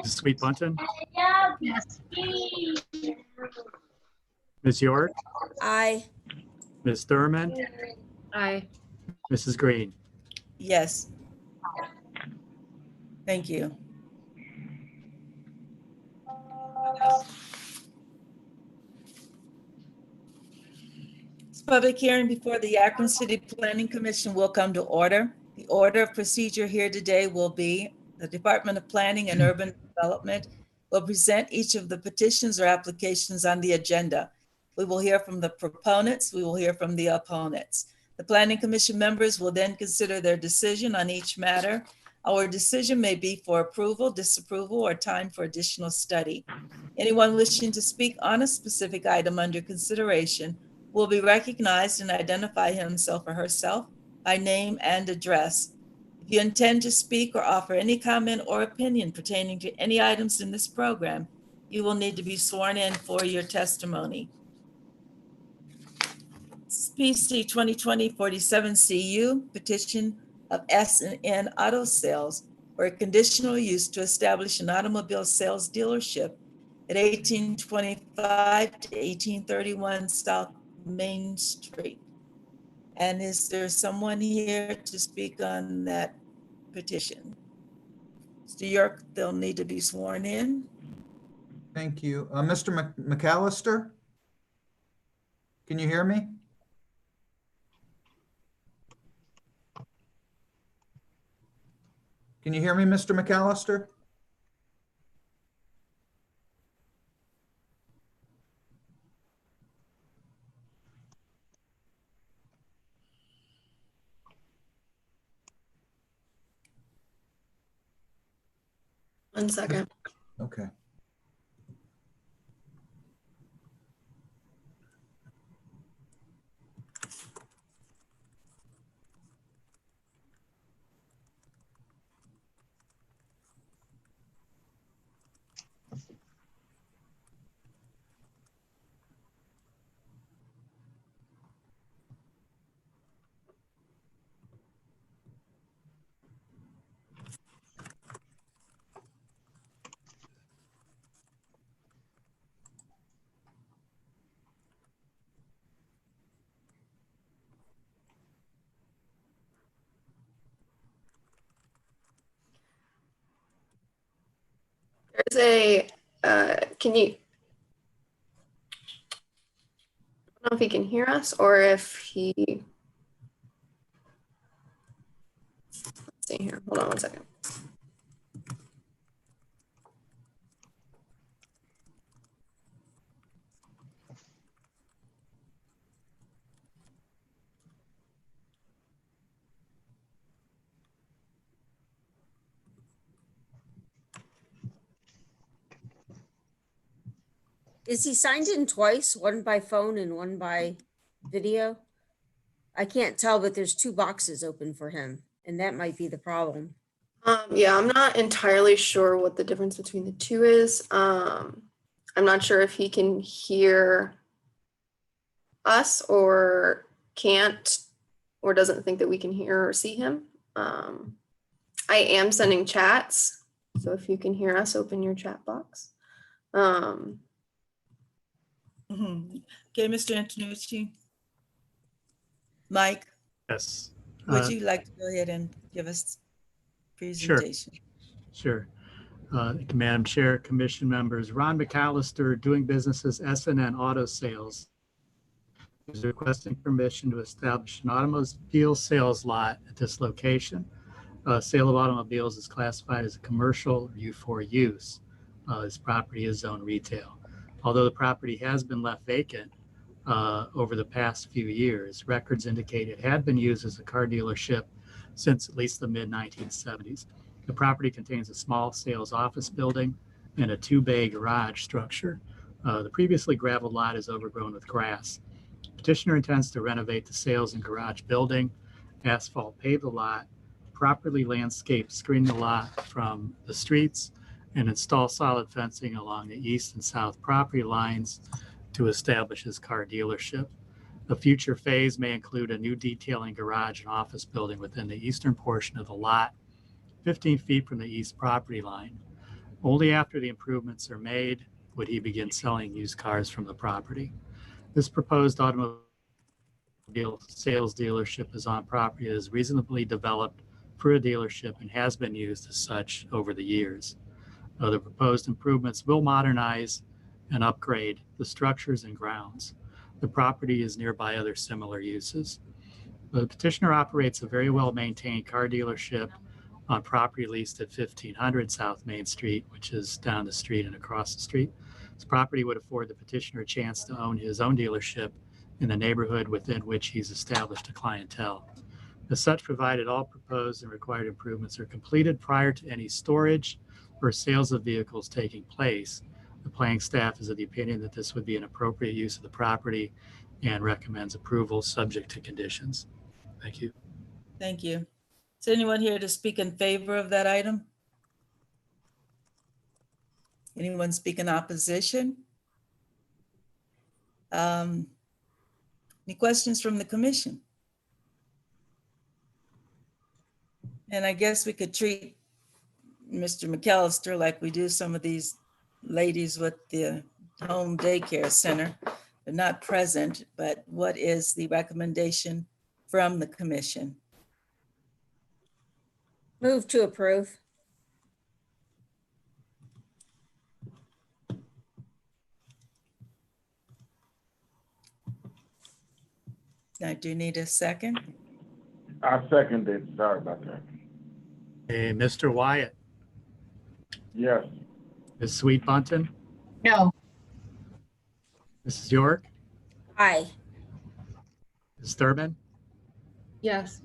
Ms. Sweet Bunton, Yes. Ms. York, Aye. Ms. Thurman, Aye. Mrs. Green. Yes. Thank you. This public hearing before the Akron City Planning Commission will come to order. The order of procedure here today will be the Department of Planning and Urban Development will present each of the petitions or applications on the agenda. We will hear from the proponents. We will hear from the opponents. The Planning Commission members will then consider their decision on each matter. Our decision may be for approval, disapproval, or time for additional study. Anyone wishing to speak on a specific item under consideration will be recognized and identify himself or herself by name and address. If you intend to speak or offer any comment or opinion pertaining to any items in this program, you will need to be sworn in for your testimony. PC 2020-47 CU, petition of S&N Auto Sales for a conditional use to establish an automobile sales dealership at 1825 to 1831 South Main Street. And is there someone here to speak on that petition? Mr. York, they'll need to be sworn in. Thank you. Mr. McAllister? Can you hear me? Can you hear me, Mr. McAllister? One second. Okay. There's a, can you, I don't know if he can hear us or if he, let's see here, hold on one second. Is he signed in twice, one by phone and one by video? I can't tell, but there's two boxes open for him, and that might be the problem. Yeah, I'm not entirely sure what the difference between the two is. I'm not sure if he can hear us or can't or doesn't think that we can hear or see him. I am sending chats, so if you can hear us, open your chat box. Okay, Mr. Antonucci. Mike, Yes. would you like to go ahead and give us presentation? Sure. Madam Chair, Commission members, Ron McAllister, doing business as SNN Auto Sales, is requesting permission to establish an automobile sales lot at this location. Sale of automobiles is classified as a commercial for use. This property is zoned retail. Although the property has been left vacant over the past few years, records indicate it had been used as a car dealership since at least the mid-1970s. The property contains a small sales office building and a two-bay garage structure. The previously gravel lot is overgrown with grass. Petitioner intends to renovate the sales and garage building, asphalt pave the lot, properly landscape screen the lot from the streets, and install solid fencing along the east and south property lines to establish his car dealership. A future phase may include a new detailing garage and office building within the eastern portion of the lot, 15 feet from the east property line. Only after the improvements are made would he begin selling used cars from the property. This proposed automobile sales dealership is on property that is reasonably developed for a dealership and has been used as such over the years. The proposed improvements will modernize and upgrade the structures and grounds. The property is nearby other similar uses. The petitioner operates a very well-maintained car dealership on property leased at 1500 South Main Street, which is down the street and across the street. This property would afford the petitioner a chance to own his own dealership in the neighborhood within which he's established a clientele. As such, provided all proposed and required improvements are completed prior to any storage or sales of vehicles taking place, the planning staff is of the opinion that this would be an appropriate use of the property and recommends approval subject to conditions. Thank you. Thank you. Is anyone here to speak in favor of that item? Anyone speak in opposition? Any questions from the commission? And I guess we could treat Mr. McAllister like we do some of these ladies with the home daycare center. They're not present, but what is the recommendation from the commission? Move to approve. Now, do you need a second? I second it. Sorry about that. Hey, Mr. Wyatt. Yes. Ms. Sweet Bunton. No. Mrs. York. Aye. Ms. Thurman. Yes.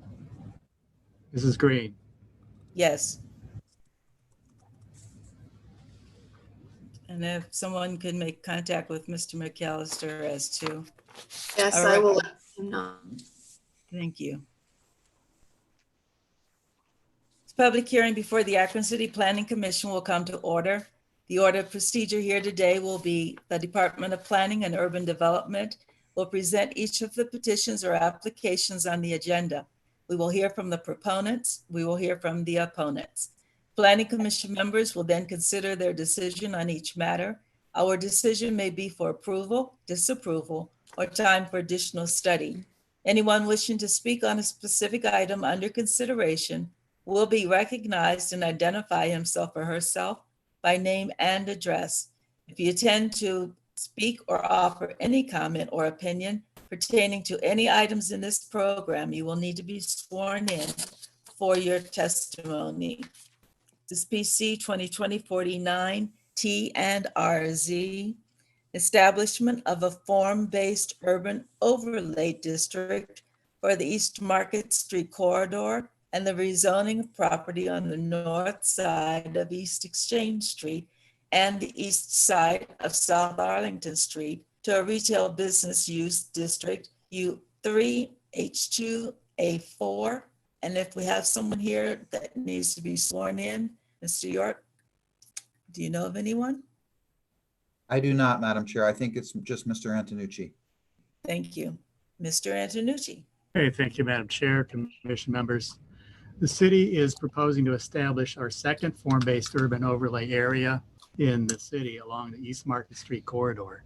Mrs. Green. Yes. And if someone could make contact with Mr. McAllister as to. Yes, All I right. will let him know. Thank you. This public hearing before the Akron City Planning Commission will come to order. The order of procedure here today will be the Department of Planning and Urban Development will present each of the petitions or applications on the agenda. We will hear from the proponents. We will hear from the opponents. Planning Commission members will then consider their decision on each matter. Our decision may be for approval, disapproval, or time for additional study. Anyone wishing to speak on a specific item under consideration will be recognized and identify himself or herself by name and address. If you intend to speak or offer any comment or opinion pertaining to any items in this program, you will need to be sworn in for your testimony. This PC 2020-49 T and RZ, establishment of a form-based urban overlay district for the East Market Street corridor and the rezoning of property on the north side of East Exchange Street and the east side of South Arlington Street to a retail business use district, U3, H2, A4. And if we have someone here that needs to be sworn in, Mr. York, do you know of anyone? I do not, Madam Chair. I think it's just Mr. Antonucci. Thank you. Mr. Antonucci. Hey, thank you, Madam Chair, Commission members. The city is proposing to establish our second form-based urban overlay area in the city along the East Market Street corridor.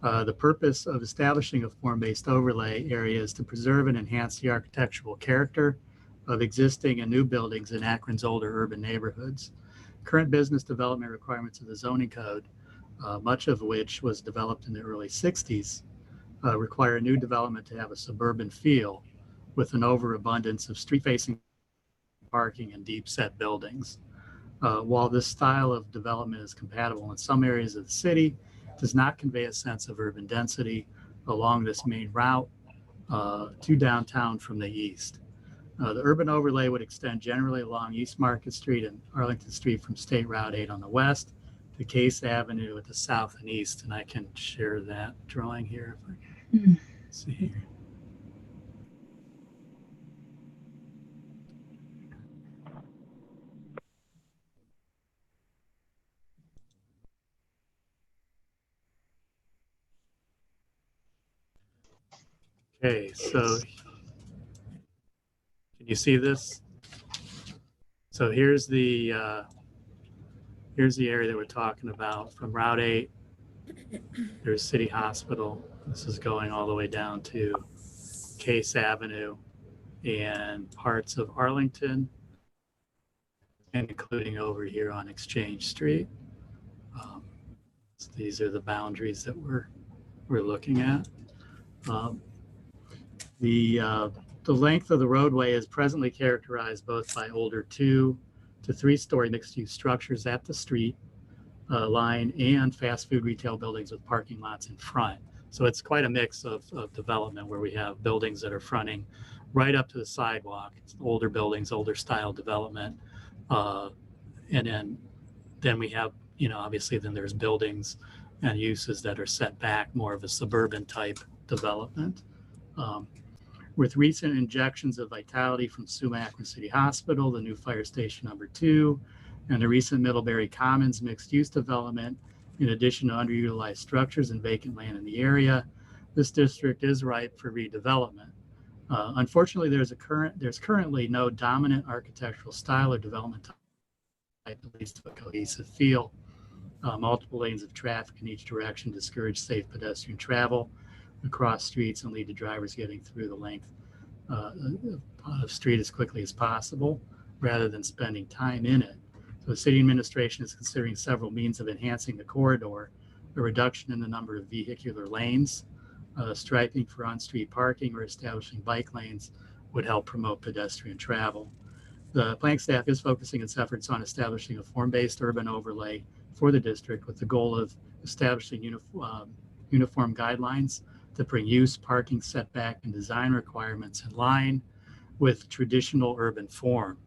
The purpose of establishing a form-based overlay area is to preserve and enhance the architectural character of existing and new buildings in Akron's older urban neighborhoods. Current business development requirements of the zoning code, much of which was developed in the early 60s, require new development to have a suburban feel with an overabundance of street-facing parking and deep-set buildings. While this style of development is compatible in some areas of the city, it does not convey a sense of urban density along this main route to downtown from the east. The urban overlay would extend generally along East Market Street and Arlington Street from State Route 8 on the west to Case Avenue at the south and east. And I can share that drawing here if I can see here. Okay, so can you see this? So here's the area that we're talking about from Route 8. There's City Hospital. This is going all the way down to Case Avenue and parts of Arlington, and including over here on Exchange Street. So these are the boundaries that we're looking at. The length of the roadway is presently characterized both by older 2 to 3-story mixed-use structures at the street line and fast food retail buildings with parking lots in front. So it's quite a mix of development where we have buildings that are fronting right up to the sidewalk. It's older buildings, older style development. And then we have, obviously then there's buildings and uses that are set back, more of a suburban type development. With recent injections of vitality from SUMA Akron City Hospital, the new fire station number 2, and the recent Middlebury Commons mixed-use development, in addition to underutilized structures and vacant land in the area, this district is ripe for redevelopment. Unfortunately, there's currently no dominant architectural style or development type that leads to a cohesive feel. Multiple lanes of traffic in each direction discourage safe pedestrian travel across streets and lead to drivers getting through the length of street as quickly as possible rather than spending time in it. So the city administration is considering several means of enhancing the corridor, a reduction in the number of vehicular lanes, striping for on-street parking, or establishing bike lanes would help promote pedestrian travel. The planning staff is focusing its efforts on establishing a form-based urban overlay for the district with the goal of establishing uniform guidelines that bring use, parking, setback, and design requirements in line with traditional urban form.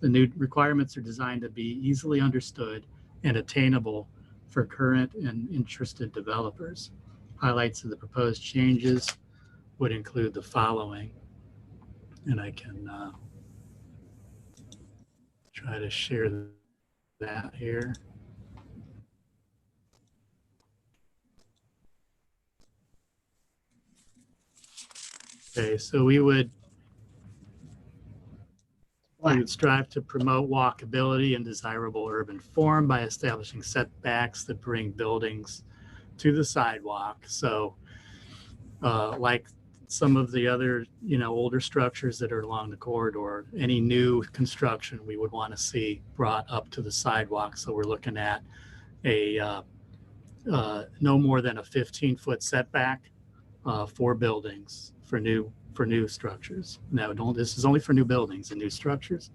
The new requirements are designed to be easily understood and attainable for current and interested developers. Highlights of the proposed changes would include the following, and I can try to share that here. Okay, so we would strive to promote walkability and desirable urban form by establishing setbacks that bring buildings to the sidewalk. So like some of the other, older structures that are along the corridor, any new construction we would want to see brought up to the sidewalk. So we're looking at a no more than a 15-foot setback for buildings for new structures. Now, this is only for new buildings and new structures.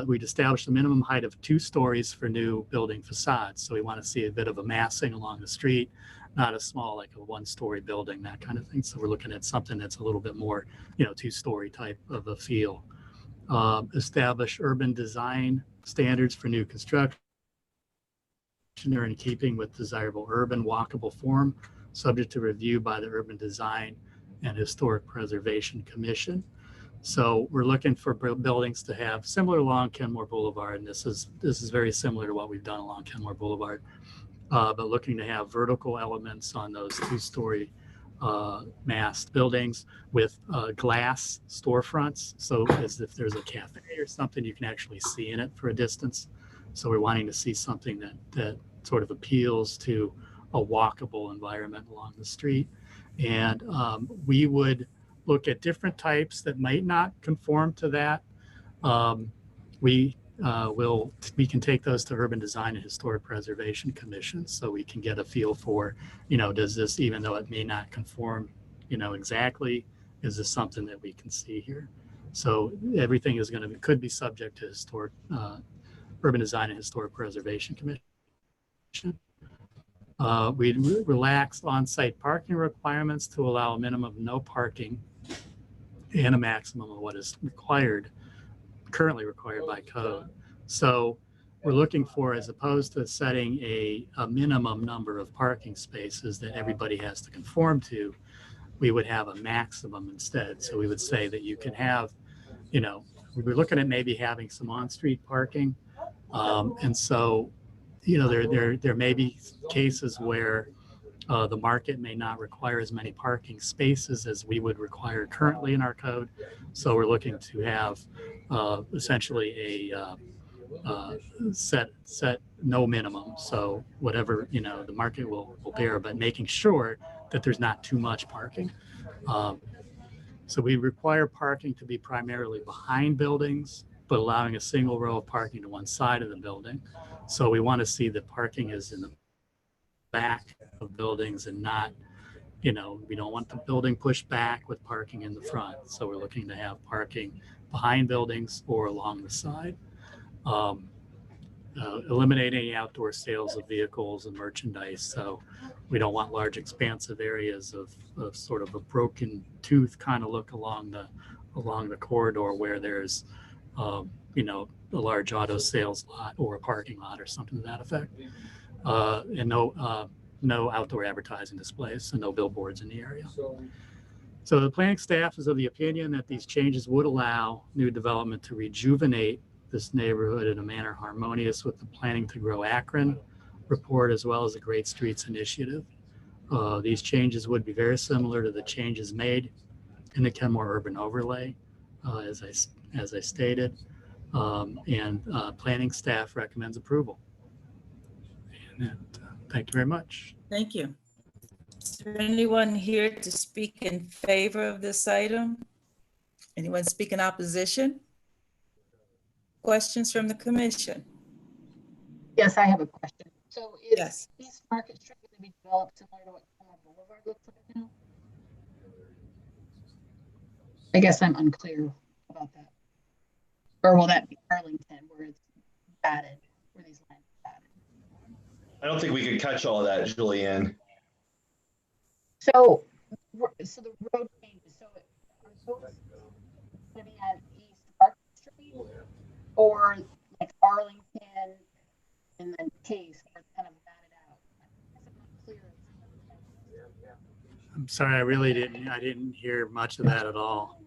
We'd established a minimum height of 2 stories for new building facades. So we want to see a bit of a massing along the street, not a small, like a 1-story building, that kind of thing. So we're looking at something that's a little bit more, 2-story type of a feel. Establish urban design standards for new construction are in keeping with desirable urban walkable form, subject to review by the Urban Design and Historic Preservation Commission. So we're looking for buildings to have similar along Kenmore Boulevard, and this is very similar to what we've done along Kenmore Boulevard, but looking to have vertical elements on those 2-story massed buildings with glass storefronts. So as if there's a cafe or something, you can actually see in it for a distance. So we're wanting to see something that sort of appeals to a walkable environment along the street. And we would look at different types that might not conform to that. We can take those to Urban Design and Historic Preservation Commission, so we can get a feel for, does this, even though it may not conform, exactly, is this something that we can see here? So everything is could be subject to historic, Urban Design and Historic Preservation Commission. We relaxed on-site parking requirements to allow a minimum of no parking and a maximum of what is currently required by code. So we're looking for, as opposed to setting a minimum number of parking spaces that everybody has to conform to, we would have a maximum instead. So we would say that you can have, we were looking at maybe having some on-street parking. And so, there may be cases where the market may not require as many parking spaces as we would require currently in our code. So we're looking to have essentially a set no minimum. So whatever, the market will bear, but making sure that there's not too much parking. So we require parking to be primarily behind buildings, but allowing a single row of parking to one side of the building. So we want to see that parking is in the back of buildings and not, we don't want the building pushed back with parking in the front. So we're looking to have parking behind buildings or along the side. Eliminating outdoor sales of vehicles and merchandise. So we don't want large expansive areas of sort of a broken tooth kind of look along the corridor where there's a large auto sales lot or a parking lot or something to that effect. And no outdoor advertising displays and no billboards in the area. So the planning staff is of the opinion that these changes would allow new development to rejuvenate this neighborhood in a manner harmonious with the Planning to Grow Akron report, as well as the Great Streets Initiative. These changes would be very similar to the changes made in the Kenmore Urban Overlay, as I stated. And planning staff recommends approval. And thank you very much. Thank you. Is there anyone here to speak in favor of this item? Anyone speak in opposition? Questions from the commission? Yes, I have a question. So is Yes. East Market Street going to be developed similar to what Kenmore Boulevard looks like now? I guess I'm unclear about that. Or will that be Arlington where it's added, where these lines are added? I don't think we could catch all of that, Julianne. So the road changes. So are those going to be on East Market Street or like Arlington and then Case, or kind of batted out? I'm sorry, I didn't hear much of that at all.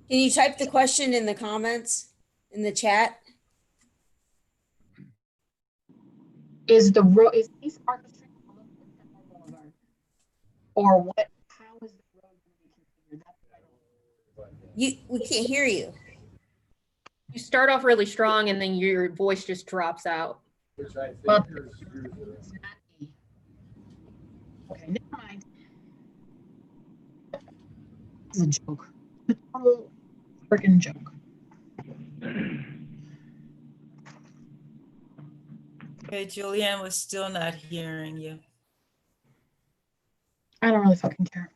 Can you type the question in the comments, in the chat? Is East Market Street Boulevard? Or what, how is the road going to be configured? That's what I don't. We can't hear you. You start off really strong and then your voice just drops out. Well, okay, never mind. This is a joke. A total freaking joke. Okay, Julianne, we're still not hearing you. I don't really fucking care.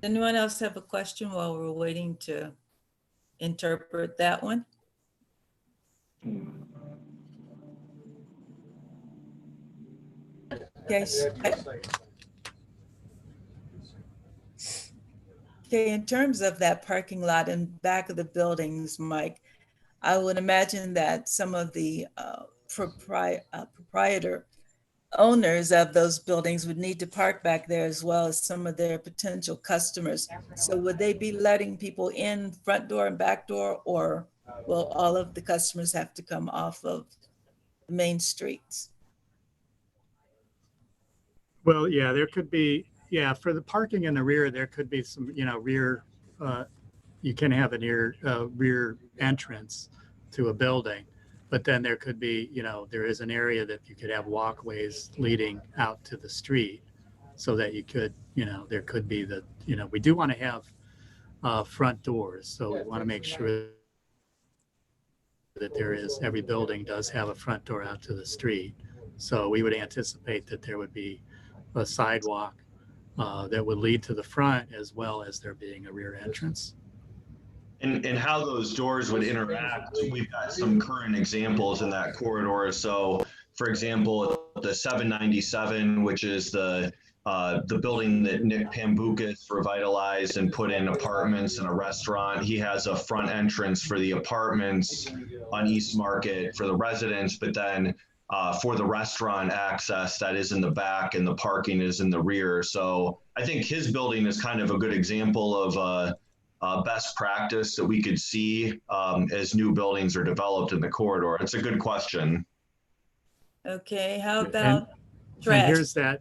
Anyone else have a question while we're waiting to interpret that one? Okay. Okay, in terms of that parking lot in back of the buildings, Mike, I would imagine that some of the proprietor owners of those buildings would need to park back there as well as some of their potential customers. So would they be letting people in front door and back door, or will all of the customers have to come off of the main streets? Well, yeah, there could be, yeah, for the parking in the rear, there could be some, rear, you can have a rear entrance to a building, but then there could be, there is an area that you could have walkways leading out to the street so that you could, there could be we do want to have front doors. So we want to make sure that every building does have a front door out to the street. So we would anticipate that there would be a sidewalk that would lead to the front, as well as there being a rear entrance. And how those doors would interact, we've got some current examples in that corridor. So, for example, the 797, which is the building that Nick Pamboukas revitalized and put in apartments and a restaurant. He has a front entrance for the apartments on East Market for the residents, but then for the restaurant access, that is in the back and the parking is in the rear. So I think his building is kind of a good example of best practice that we could see as new buildings are developed in the corridor. It's a good question. Okay, how about and trash?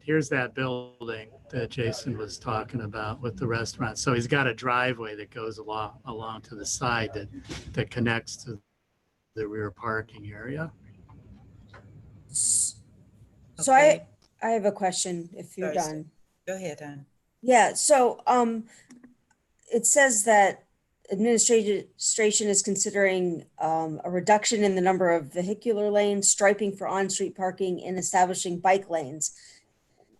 here's that building that Jason was talking about with the restaurant. So he's got a driveway that goes along to the side that connects to the rear parking area. So I have a question if you're done. Go ahead, Ann. Yeah, so it says that administration is considering a reduction in the number of vehicular lanes, striping for on-street parking, and establishing bike lanes.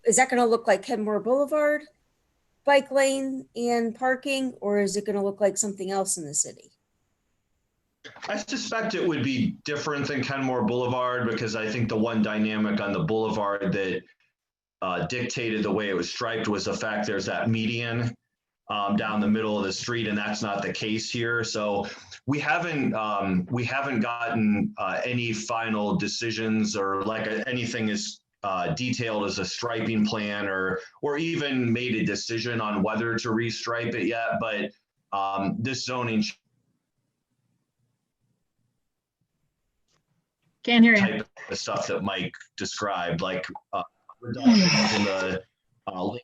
Is that going to look like Kenmore Boulevard bike lane and parking, or is it going to look like something else in the city? I suspect it would be different than Kenmore Boulevard, because I think the one dynamic on the boulevard that dictated the way it was striped was the fact there's that median down the middle of the street, and that's not the case here. So we haven't gotten any final decisions or anything as detailed as a striping plan or even made a decision on whether to restripe it yet. But this zoning Can't hear you. type of stuff that Mike described, like reductions in the lanes,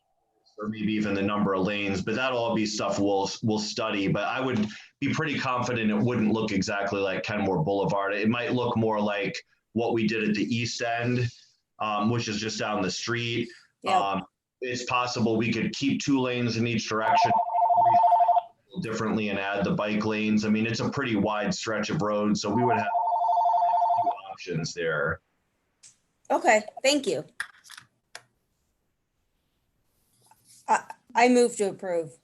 or maybe even the number of lanes, but that'll all be stuff we'll study. But I would be pretty confident it wouldn't look exactly like Kenmore Boulevard. It might look more like what we did at the east end, which is just down the street. Yep. It's possible we could keep 2 lanes in each direction differently and add the bike lanes. I mean, it's a pretty wide stretch of road, so we would have a few options there. Okay, thank you. I move to approve.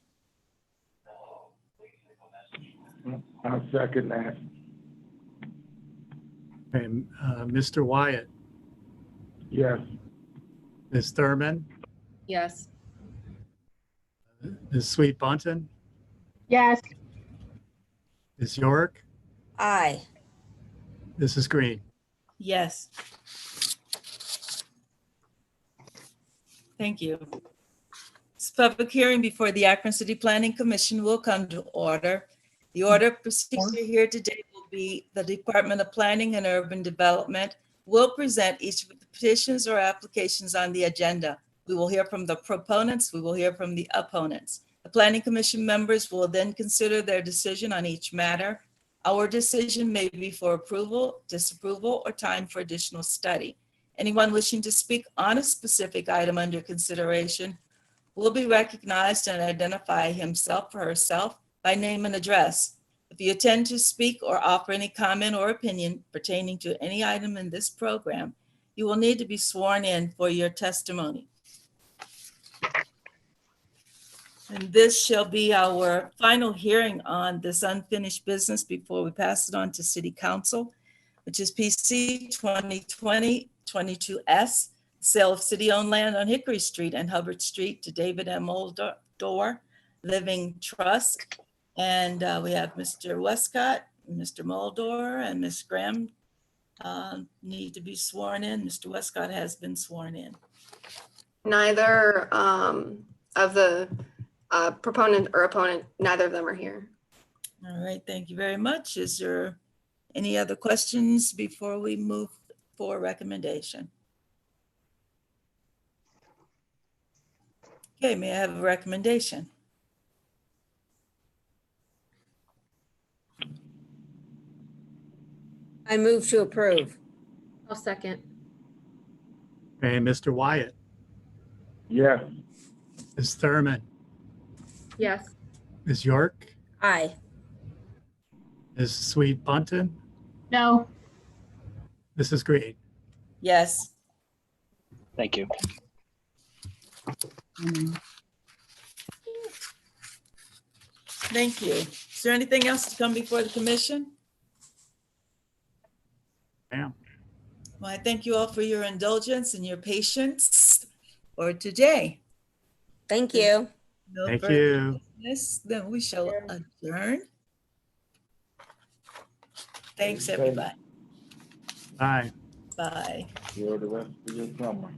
I second that. Okay, Mr. Wyatt, Yes. Ms. Thurman, Yes. Ms. Sweet Bunton, Yes. Ms. York, Aye. Mrs. Green. Yes. Thank you. This public hearing before the Akron City Planning Commission will come to order. The order of procedure here today will be the Department of Planning and Urban Development will present each of the petitions or applications on the agenda. We will hear from the proponents. We will hear from the opponents. The Planning Commission members will then consider their decision on each matter. Our decision may be for approval, disapproval, or time for additional study. Anyone wishing to speak on a specific item under consideration will be recognized and identify himself or herself by name and address. If you intend to speak or offer any comment or opinion pertaining to any item in this program, you will need to be sworn in for your testimony. And this shall be our final hearing on this unfinished business before we pass it on to City Council, which is PC 2020-22S, sale of city-owned land on Hickory Street and Hubbard Street to David M. Moldor Living Trust. And we have Mr. Westcott, Mr. Moldor, and Ms. Graham need to be sworn in. Mr. Westcott has been sworn in. Neither of the proponent or opponent, neither of them are here. All right, thank you very much. Is there any other questions before we move for recommendation? Okay, may I have a recommendation? I move to approve. I'll second. Okay, Mr. Wyatt, Yes. Ms. Thurman, Yes. Ms. York, Aye. Ms. Sweet Bunton, No. Mrs. Green. Yes. Thank you. Thank you. Is there anything else to come before the commission? Yeah. Well, I thank you all for your indulgence and your patience for today. Thank you. No Thank further you. business, then we shall adjourn. Thanks, everybody. Bye. Bye. Enjoy the rest of your summer.